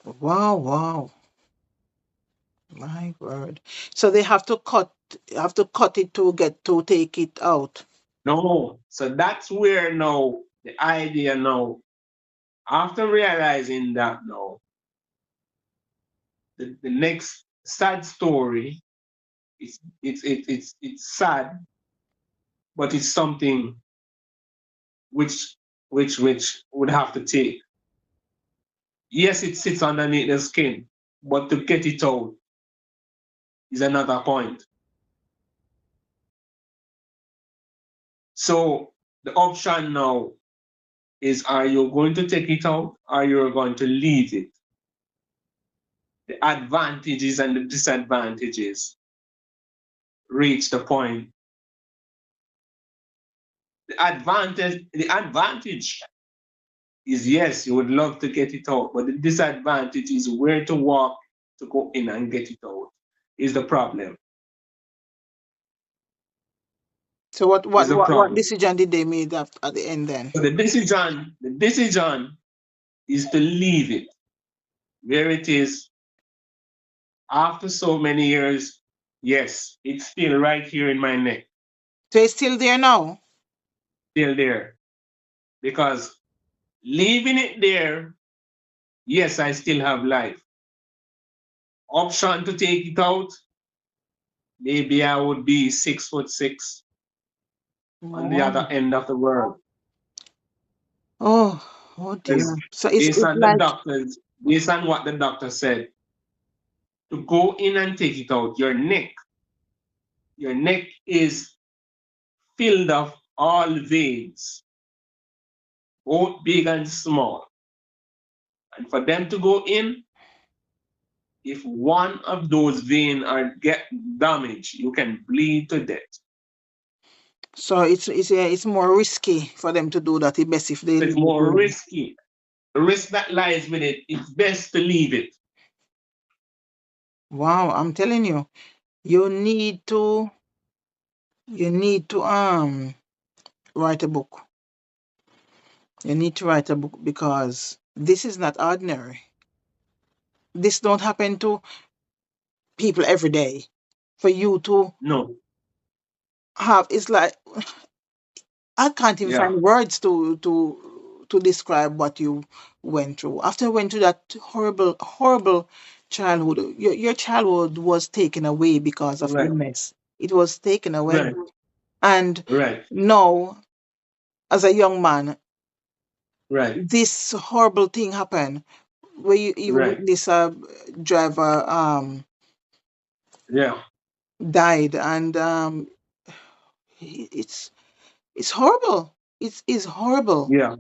A: Wow, wow. My word. So they have to cut it to get to take it out.
B: No. So that's where now the idea now, after realizing that now, the next sad story, it's sad, but it's something which which would have to take. Yes, it sits underneath the skin, but to get it out is another point. So the option now is, are you going to take it out or you're going to leave it? The advantages and the disadvantages reach the point. The advantage is, yes, you would love to get it out, but the disadvantage is where to walk to go in and get it out is the problem.
A: So
B: Is the
A: what
B: problem.
A: decision did they make at the end then?
B: So the decision is to leave it where it is after so many years. Yes, it's still right here in my neck,
A: So it's still there now.
B: still there. Because leaving it there, yes, I still have life. Option to take it out, maybe I would be 6'6" on the
A: Wow.
B: other end of the world.
A: Oh, oh
B: Because
A: dear. So
B: based
A: it's
B: on the
A: like
B: doctors, based on what the doctor said, to go in and take it out, your neck is filled of all veins, both big and small. And for them to go in, if one of those veins are get damaged, you can bleed to death.
A: so it's more risky for them to do that. It's best if they
B: It's
A: leave it
B: more
A: alone.
B: risky. The risk that lies with it, it's best to leave it.
A: Wow, I'm telling you, you need to write a book. You need to write a book because this is not ordinary. This don't happen to people every day. For you to
B: No.
A: have, it's like I can't even
B: Yeah.
A: find words to describe what you went through. After you went through that horrible, horrible childhood, your childhood was taken away because of
B: Right.
A: illness. It was taken away.
B: Right.
A: And
B: Right.
A: now, as a young man,
B: Right.
A: this horrible thing happened where you
B: Right.
A: witness a driver
B: Yeah.
A: died, and it's horrible. It's horrible.
B: Yeah.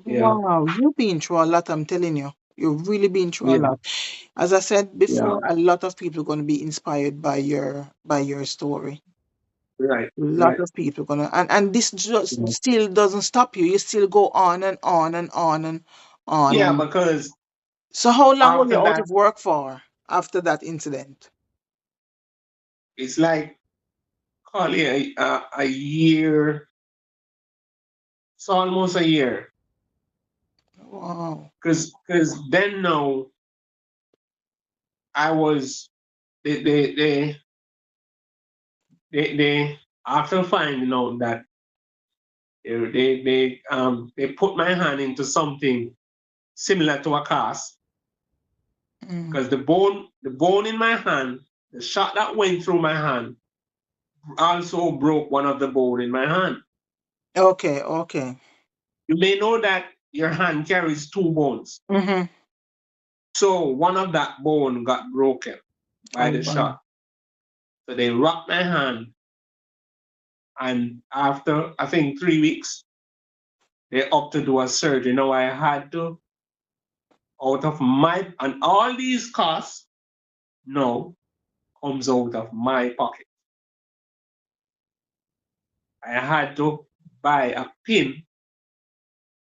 B: Yeah.
A: Wow, you've been through a lot, I'm telling you. You've really been through a
B: Yeah.
A: lot. As I said
B: Yeah.
A: before, a lot of people are going to be inspired by your story.
B: Right.
A: A lot
B: Right.
A: of people gonna and this just
B: Yeah.
A: still doesn't stop you. You still go on and on and on and on.
B: Yeah,
A: And
B: because
A: so how long were you
B: after
A: out
B: that,
A: of work for after that incident?
B: it's like call it a year. It's almost a year.
A: Wow.
B: Because then no, I was they after finding out that they put my hand into something similar to a cast,
A: Mm.
B: because the bone in my hand, the shot that went through my hand also broke one of the bone in my hand.
A: Okay, okay.
B: You may know that your hand carries two bones.
A: Mm-hmm.
B: So one of that bone got broken by
A: Oh,
B: the
A: wow.
B: shot. So they wrapped my hand, and after I think 3 weeks, they up to do a surgery. Now I had to, out of my, and all these costs now comes out of my pocket. I had to buy a pin.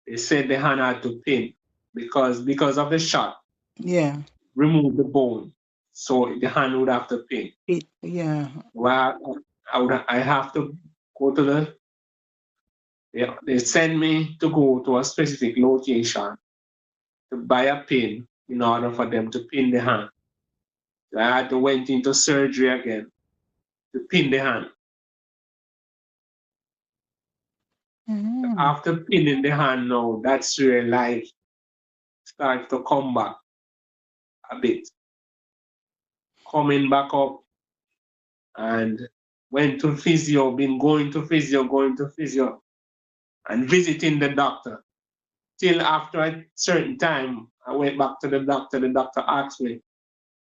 B: They said the hand had to pin because of the shot,
A: Yeah.
B: remove the bone, so the hand would have to pin.
A: Yeah.
B: Well, I have to go to they send me to go to a specific location to buy a pin in order for them to pin the hand. So I had to went into surgery again to pin the hand.
A: Mm.
B: After pinning the hand now, that's where life starts to come back a bit. Coming back up and went to physio, been going to physio, and visiting the doctor. Till after a certain time, I went back to the doctor. The doctor asked me,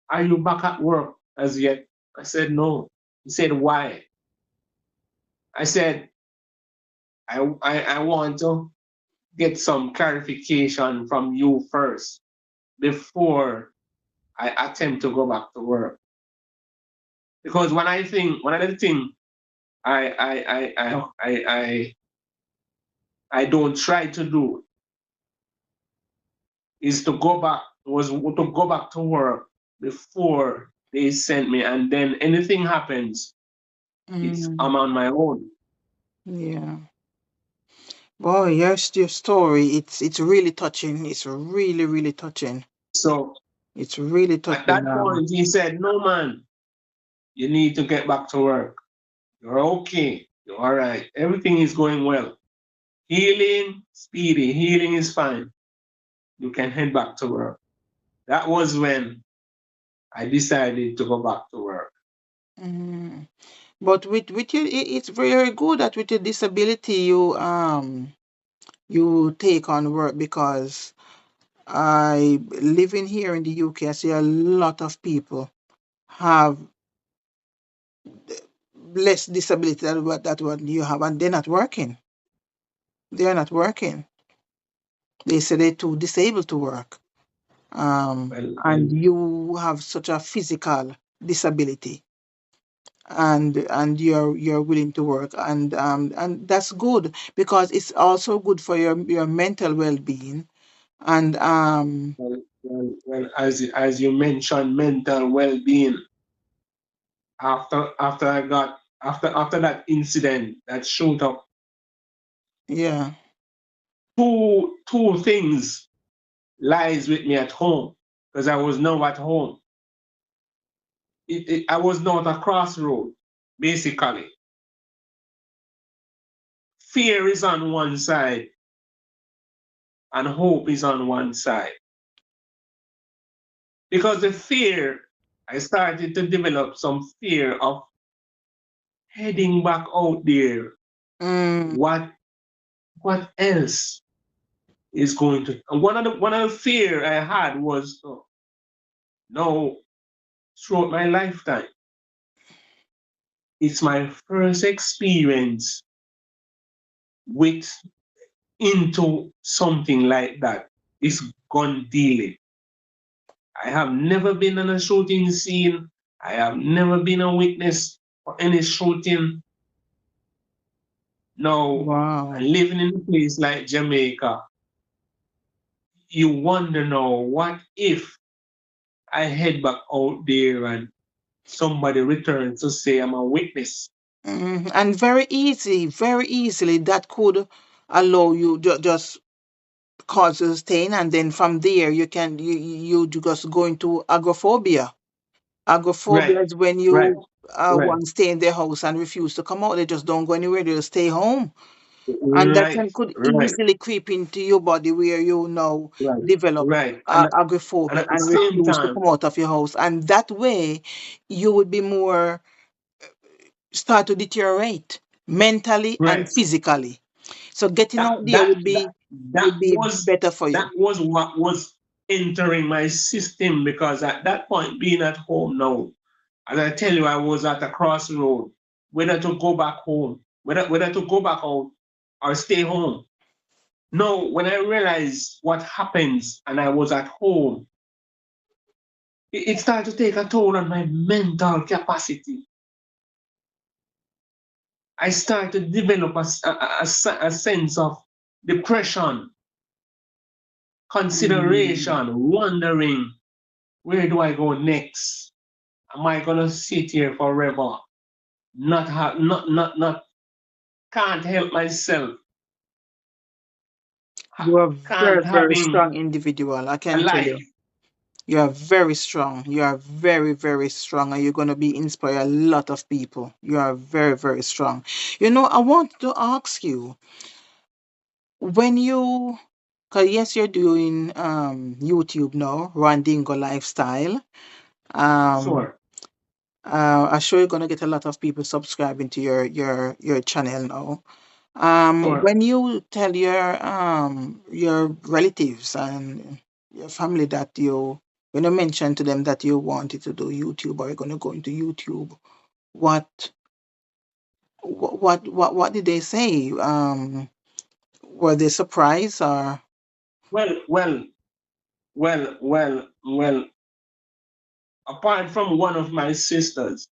B: "Are you back at work as yet?" I said, "No." He said, "Why?" I said, I want to get some clarification from you first before I attempt to go back to work. Because when I think, one of the things I don't try to do is to go back, was to go back to work before they sent me. And then anything happens,
A: Mm.
B: I'm on my own.
A: Yeah. Boy, yes, your story. It's really touching. It's really, really touching.
B: So
A: It's really
B: at
A: touching.
B: that point, he said, "No, man, you need to get back to work. You're okay. You're all right. Everything is going well. Healing, speedy. Healing is fine. You can head back to work." That was when I decided to go back to work.
A: Mm. But with your, it's very good that with your disability you take on work, because I living here in the UK, I see a lot of people have less disability than what you have, and they're not working. They are not working. They say they're too disabled to work.
B: Well, well,
A: And you have such a physical disability, and you're willing to work, and that's good, because it's also good for your mental well-being. And
B: as you mentioned, mental well-being. After I got after that incident that showed up,
A: yeah.
B: two things lies with me at home because I was now at home. I was now at a crossroad. Basically, fear is on one side and hope is on one side. Because the fear, I started to develop some fear of heading back out there.
A: Mm,
B: What else is going to? And one of the fear I had was no, throughout my lifetime, it's my first experience with into something like that. It's gun dealing. I have never been on a shooting scene. I have never been a witness for any shooting. Now,
A: wow.
B: and living in a place like Jamaica, you wonder now, what if I head back out there and somebody returns to say I'm a witness?
A: And very easily that could allow you just cause a stain, and then from there you just go into agoraphobia.
B: Right,
A: Agoraphobia is when
B: right,
A: you
B: right,
A: want to stay in their house and refuse to come out. They just don't go anywhere. They'll stay home, and that
B: right,
A: can could
B: right,
A: easily creep into your body, where you now
B: right,
A: develop
B: right. And
A: agoraphobia
B: at the
A: and
B: same
A: refuse to
B: time,
A: come out of your house, and that way you would be more start to deteriorate mentally and
B: right.
A: physically. So getting
B: That
A: out there
B: that that that
A: would be
B: was
A: better for
B: that
A: you.
B: was what was entering my system because at that point, being at home now, as I tell you, I was at a crossroad, whether to go back home, whether to go back out or stay home. No, when I realized what happens and I was at home, it started to take a toll on my mental capacity. I started to develop a sense of depression
A: Mm.
B: consideration, wondering, where do I go next? Am I gonna sit here forever? Not can't help myself.
A: You are
B: Can't
A: very, very
B: having
A: strong individual. I
B: a
A: can tell
B: life.
A: you. You are very strong. You are very, very strong, and you're going to be inspire a lot of people. You are very, very strong. I want to ask you when you, cause yes, you're doing YouTube now, Randingo lifestyle. Um,
B: Sure,
A: I'm sure you're going to get a lot of people subscribing to your channel now.
B: sure.
A: When you tell your relatives and your family that when you mention to them that you wanted to do YouTube or you're gonna go into YouTube, what what did they say? Were they surprised or
B: Well, well, well. Apart from one of my sisters,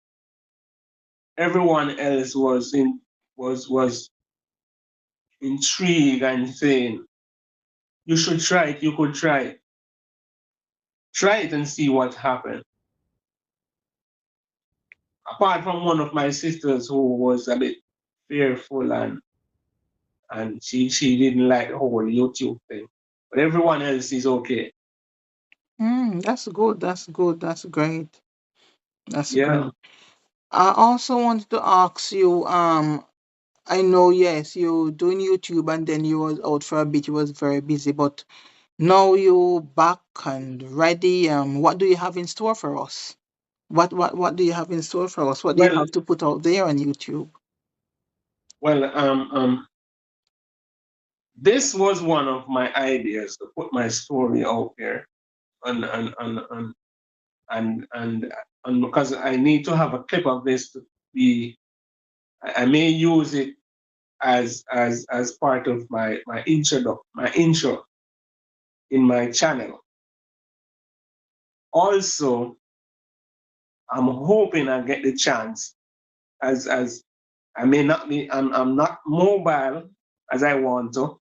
B: everyone else was intrigued and saying, "You should try it. You could try it. Try it and see what happens." Apart from one of my sisters who was a bit fearful and she didn't like the whole YouTube thing, but everyone else is okay.
A: that's good, that's good, that's great. That's
B: Yeah.
A: great. I also wanted to ask you, I know yes, you doing YouTube and then you was out for a bit, you was very busy, but now you back and ready. What do you have in store for us? What do you have in store for us? What do you
B: Well,
A: have to put out there on YouTube?
B: well, this was one of my ideas to put my story out there and and because I need to have a clip of this to be, I may use it as part of my intro in my channel. Also, I'm hoping I get the chance as I may not be I'm not mobile as I want to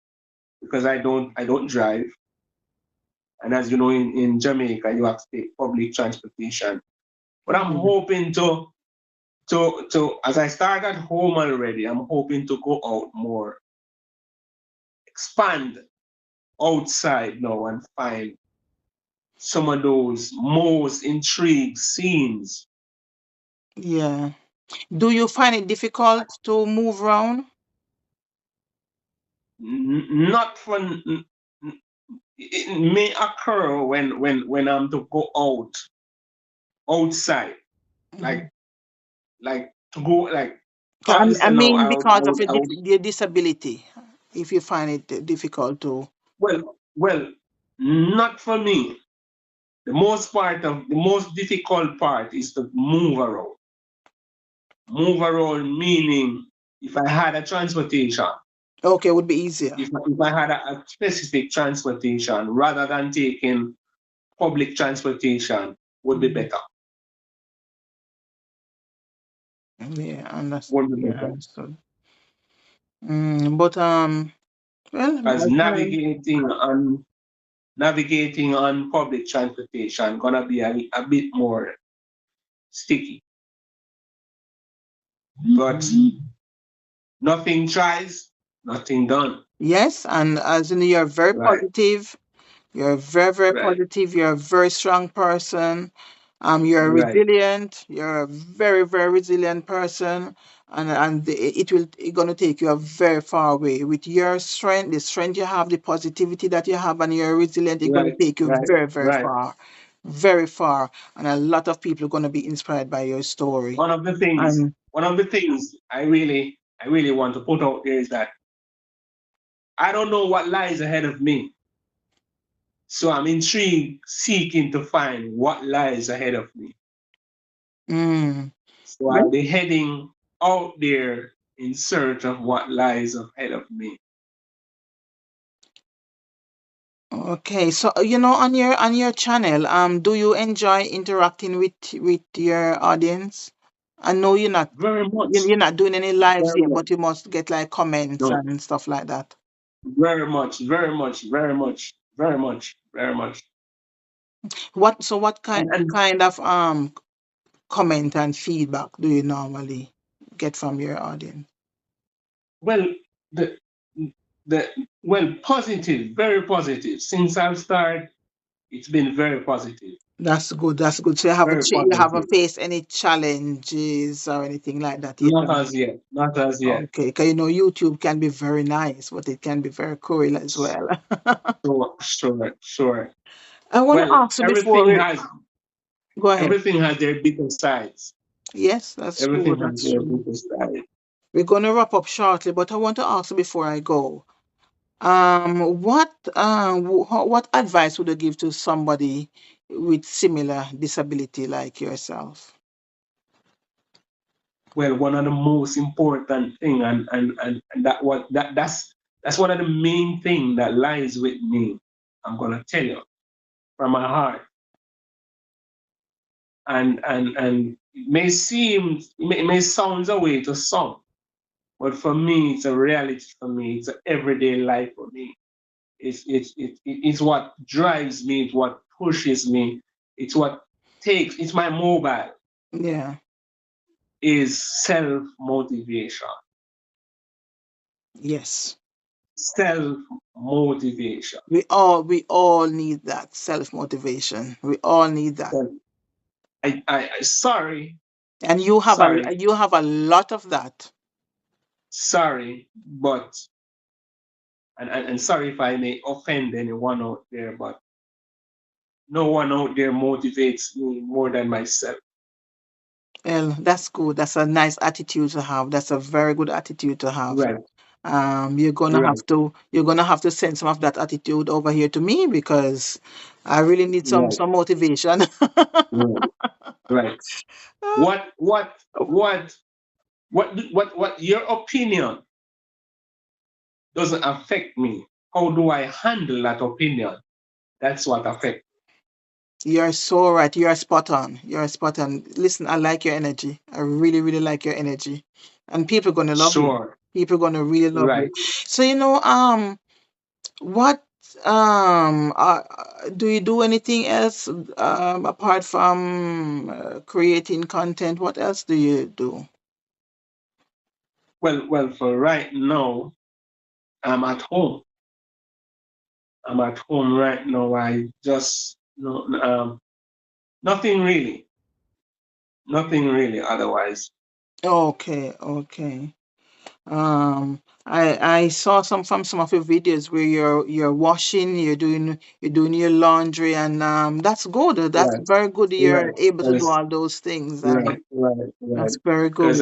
B: because I don't drive. And as you know, in Jamaica, you have to take public transportation. But I'm
A: Mm,
B: hoping to as I start at home already, I'm hoping to go out more, expand outside now and find some of those most intrigued scenes.
A: yeah. Do you find it difficult to move around?
B: Not for it may occur when I'm to go outside,
A: Mhm.
B: like to go like
A: I I
B: obviously now
A: mean,
B: I would I
A: because of
B: would I would
A: your disability, if you find it difficult to.
B: well not for me. The most difficult part is to move around. Move around meaning if I had a transportation,
A: Okay, it would be easier.
B: if I had a specific transportation rather than taking public transportation would be
A: Mhm.
B: better.
A: Yeah, understood.
B: Would be
A: Yeah,
B: better.
A: understood. But well,
B: Because
A: as well.
B: navigating on public transportation gonna be a bit more sticky. But nothing tries, nothing done.
A: Yes, and as in you're very
B: Right,
A: positive. You're very, very
B: right,
A: positive. You're a very strong person. You're
B: right,
A: resilient. You're a very, very resilient person, and it will it's gonna take you a very far way with your strength, the strength you have, the positivity that you have, and you're resilient. It's gonna
B: right,
A: take you
B: right,
A: very, very
B: right.
A: far, very far, and a lot of people are gonna be inspired by your story.
B: One of the things,
A: And
B: one of the things I really want to put out there is that I don't know what lies ahead of me. So I'm intrigued, seeking to find what lies ahead of me.
A: mm,
B: So I'll be heading out there in search of what lies ahead of me.
A: okay, so on your channel, do you enjoy interacting with your audience? I know you're not
B: Very
A: you-
B: much,
A: you're not doing any lives
B: very
A: here,
B: much.
A: but you must get like comments
B: No,
A: and stuff like that.
B: very much, very much, very much. very much, very much.
A: What
B: And
A: kind of comment and feedback do you normally get from your audience?
B: well, the the well, positive, very positive. Since I've started, it's been very positive,
A: That's good. That's good. So
B: very
A: you haven't
B: positive.
A: faced any challenges or anything like that yet?
B: Not as yet, not as yet.
A: Okay, because YouTube can be very nice, but it can be very cruel as well.
B: Sure, sure, sure.
A: I want to
B: Well,
A: ask you before we go ahead.
B: everything has their bitter sides.
A: Yes, that's true.
B: Everything has
A: That's
B: their
A: true.
B: bitter side.
A: We're going to wrap up shortly, but I want to ask you before I go. What advice would you give to somebody with similar disability like yourself?
B: Well, one of the most important thing, and that's one of the main thing that lies with me. I'm gonna tell you from my heart, and it may sound a way to some, but for me, it's a reality. For me, it's an everyday life for me. It's what drives me. It's what pushes me. It's what takes. It's my mobile.
A: Yeah.
B: Is self motivation.
A: Yes.
B: Self motivation.
A: We all need that self motivation. We all need that.
B: Sorry,
A: And
B: sorry,
A: you have a lot of that.
B: sorry, but and sorry if I may offend anyone out there, but no one out there motivates me more than myself.
A: Well, that's good. That's a nice attitude to have. That's a very good attitude to have.
B: Right, right,
A: You're gonna have to send some of that attitude over here to me because I really need
B: right,
A: some motivation.
B: right, right. What what what what your opinion doesn't affect me. How do I handle that opinion? That's what affects.
A: You're so right. You're spot on. You're spot on. Listen, I like your energy. I really, really like your energy. And people gonna love you.
B: Sure.
A: People gonna really love you.
B: Right.
A: So what do you do anything else apart from creating content? What else do you do?
B: Well, for right now, I'm at home. I'm at home right now. I just no nothing really. Nothing really otherwise.
A: Okay, okay. I saw some of your videos where you're washing, you're doing your laundry, and that's good. That's
B: Right.
A: very good. You're
B: Right.
A: able to do
B: As,
A: all those things,
B: right,
A: and
B: right, right.
A: that's very
B: Because
A: good.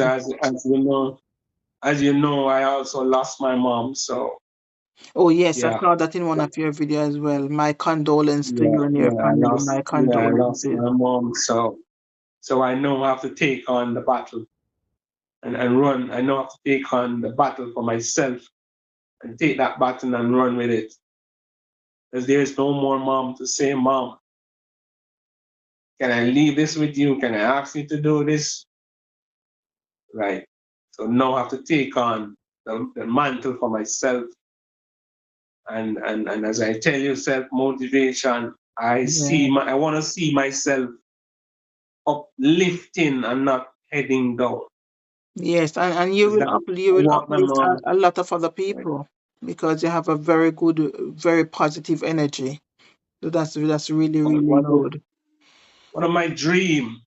B: as you know, I also lost my mom. So
A: Oh yes, I
B: yeah,
A: saw that in one of your videos as well. My condolence to
B: yeah,
A: you and your
B: yeah.
A: family. My
B: I lost
A: condolences.
B: my mom. So I know I have to take on the battle and run. I know I have to take on the battle for myself and take that battle and run with it. Because there's no more mom to say, Mom, can I leave this with you? Can I ask you to do this? Right. So now I have to take on the mantle for myself. And as I tell you, self motivation,
A: Yeah.
B: I want to see myself uplifting and not heading down.
A: Yes, and
B: Because that
A: you will
B: what my
A: uplift
B: mom,
A: a lot of other
B: right.
A: people because you have a very good, very positive energy. So that's really, really
B: one of
A: good.
B: one of my dream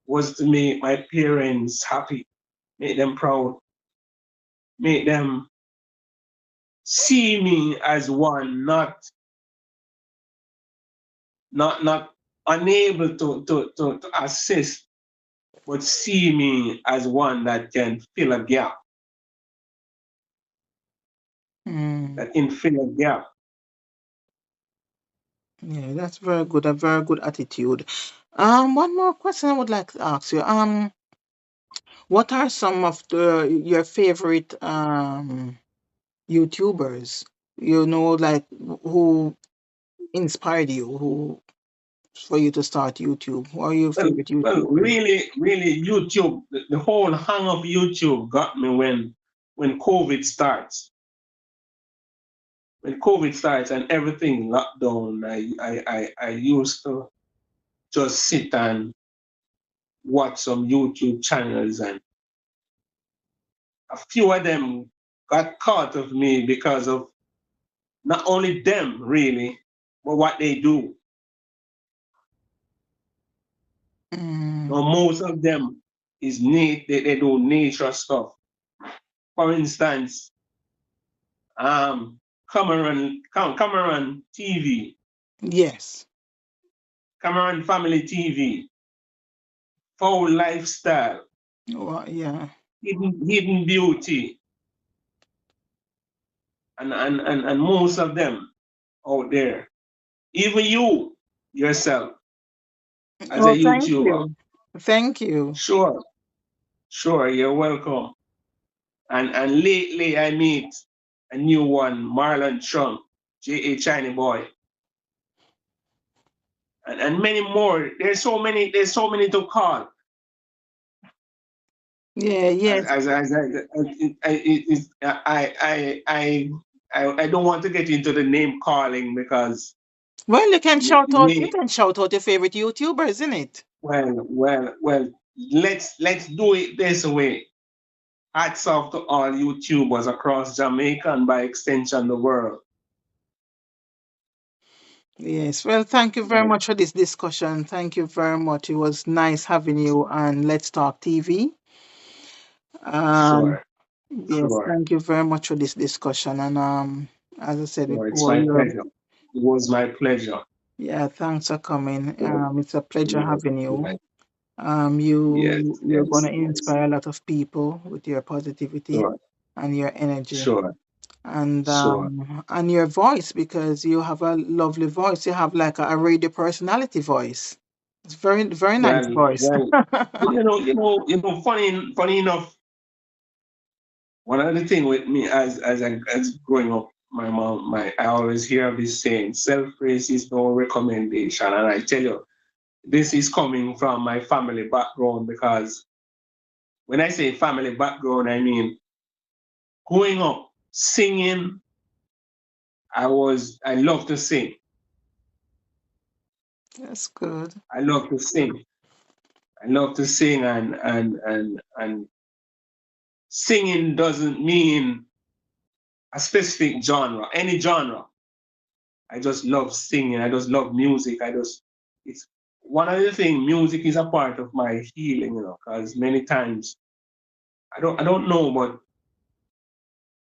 B: was to make my parents happy, make them proud, make them see me as one not unable to assist, but see me as one that can fill a gap,
A: Mm.
B: that can fill a gap.
A: Yeah, that's very good. A very good attitude. One more question I would like to ask you. What are some of your favorite YouTubers? Like who inspired you, who for you to start YouTube? Who are your favorite
B: Well,
A: YouTubers?
B: really, YouTube, the whole hang of YouTube got me when COVID starts. when COVID starts and everything locked down, I used to just sit and watch some YouTube channels, and a few of them got caught of me because of not only them really, but what they do.
A: Mm.
B: Now most of them is they do nature stuff. For instance, Cameron TV,
A: Yes.
B: Cameron Family TV, Foul Lifestyle,
A: Well, yeah.
B: Hidden Beauty, and most of them out there. Even you yourself as a
A: Oh, thank
B: YouTuber.
A: you. Thank you.
B: Sure, sure, you're welcome. And lately I meet a new one, Marlon Trump, J.A. China Boy, and many more. There's so many to call.
A: Yeah, yes.
B: As I don't want to get into the name calling because
A: Well, you
B: me,
A: can shout out your favorite YouTuber, isn't it?
B: well, let's do it this way. Hats off to all YouTubers across Jamaica and by extension the world.
A: Yes. Well, thank you very
B: Right.
A: much for this discussion. Thank you very much. It was nice having you on Let's Talk TV. Um,
B: Sure,
A: yes,
B: sure,
A: thank you very much for this discussion. And as I said
B: sure. It's
A: before,
B: my
A: you're
B: pleasure. It was my pleasure.
A: yeah, thanks for coming.
B: Sure.
A: It's a pleasure
B: Yes,
A: having you.
B: yes, yes,
A: You're
B: yes,
A: gonna
B: yes.
A: inspire a lot of people with your positivity
B: Sure,
A: and your energy.
B: sure,
A: And
B: sure.
A: your voice, because you have a lovely voice. You have like a radio personality voice. It's very nice voice.
B: Well, funny enough, one other thing with me as growing up, I always hear this saying, self-praise is no recommendation. And I tell you, this is coming from my family background because when I say family background, I mean growing up singing, I love to sing.
A: That's good.
B: I love to sing. I love to sing and singing doesn't mean a specific genre, any genre. I just love singing. I just love music. It's one of the things, music is a part of my healing, because many times I don't know, but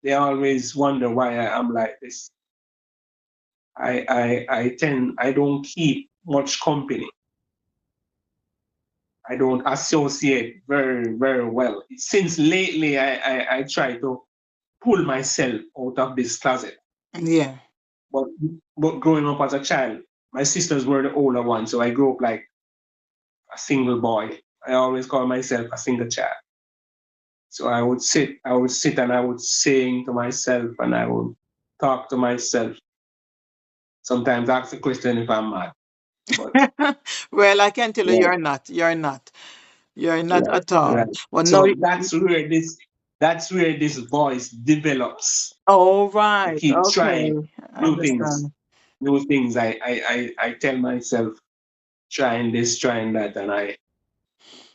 B: they always wonder why I am like this. I don't keep much company. I don't associate very well. Since lately, I try to pull myself out of this closet.
A: Yeah.
B: But but growing up as a child, my sisters were the older ones, so I grew up like a single boy. I always call myself a single child. So I would sit and I would sing to myself and I would talk to myself. Sometimes ask the question if I'm mad. But
A: Well, I can tell you,
B: yeah,
A: you're not. You're not. You're not
B: right,
A: at all.
B: right.
A: Well, no.
B: So that's where this voice develops.
A: Oh,
B: I
A: right.
B: keep trying
A: Okay. I
B: new things,
A: understand.
B: new things. I tell myself trying this, trying that, and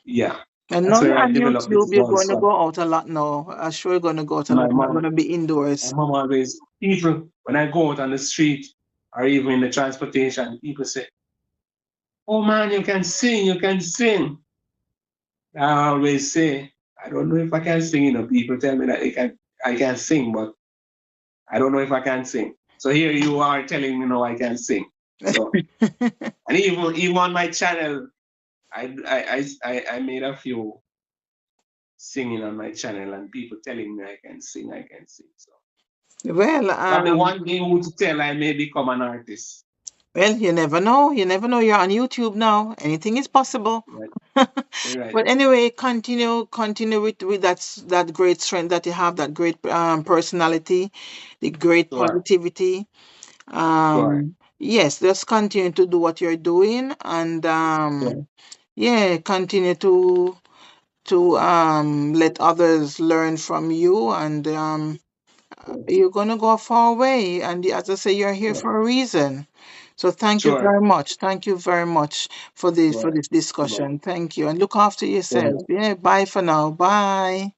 B: yeah,
A: And
B: that's
A: now
B: where
A: you're
B: I
A: on
B: develop this
A: YouTube. You're
B: voice
A: going to
B: from.
A: go out a lot now. I'm sure you're going to go out a
B: My
A: lot. You're not going
B: mom,
A: to be
B: my
A: indoors.
B: mom always people when I go out on the street or even in the transportation, people say, "Oh man, you can sing, you can sing." I always say, "I don't know if I can sing." People tell me that I can sing, but I don't know if I can sing. So here you are telling me, no, I can sing. So and even on my channel, I made a few singing on my channel, and people telling me I can sing, I can sing. So
A: Well,
B: probably one day who to tell I may become an artist.
A: you never know. You never know. You're on YouTube now. Anything is possible.
B: Right, right.
A: But anyway, continue with that great strength that you have, that great personality, the great
B: Sure,
A: positivity.
B: sure,
A: Yes, just continue to do what you're doing, and
B: sure.
A: yeah, continue to let others learn from you, and You're going to go far away. And as I say, you're here
B: Yeah.
A: for a reason. So thank you
B: Sure.
A: very much. Thank you very much for this
B: Right.
A: discussion.
B: Right.
A: Thank you. And look after yourself.
B: Right.
A: Yeah, bye for now. Bye.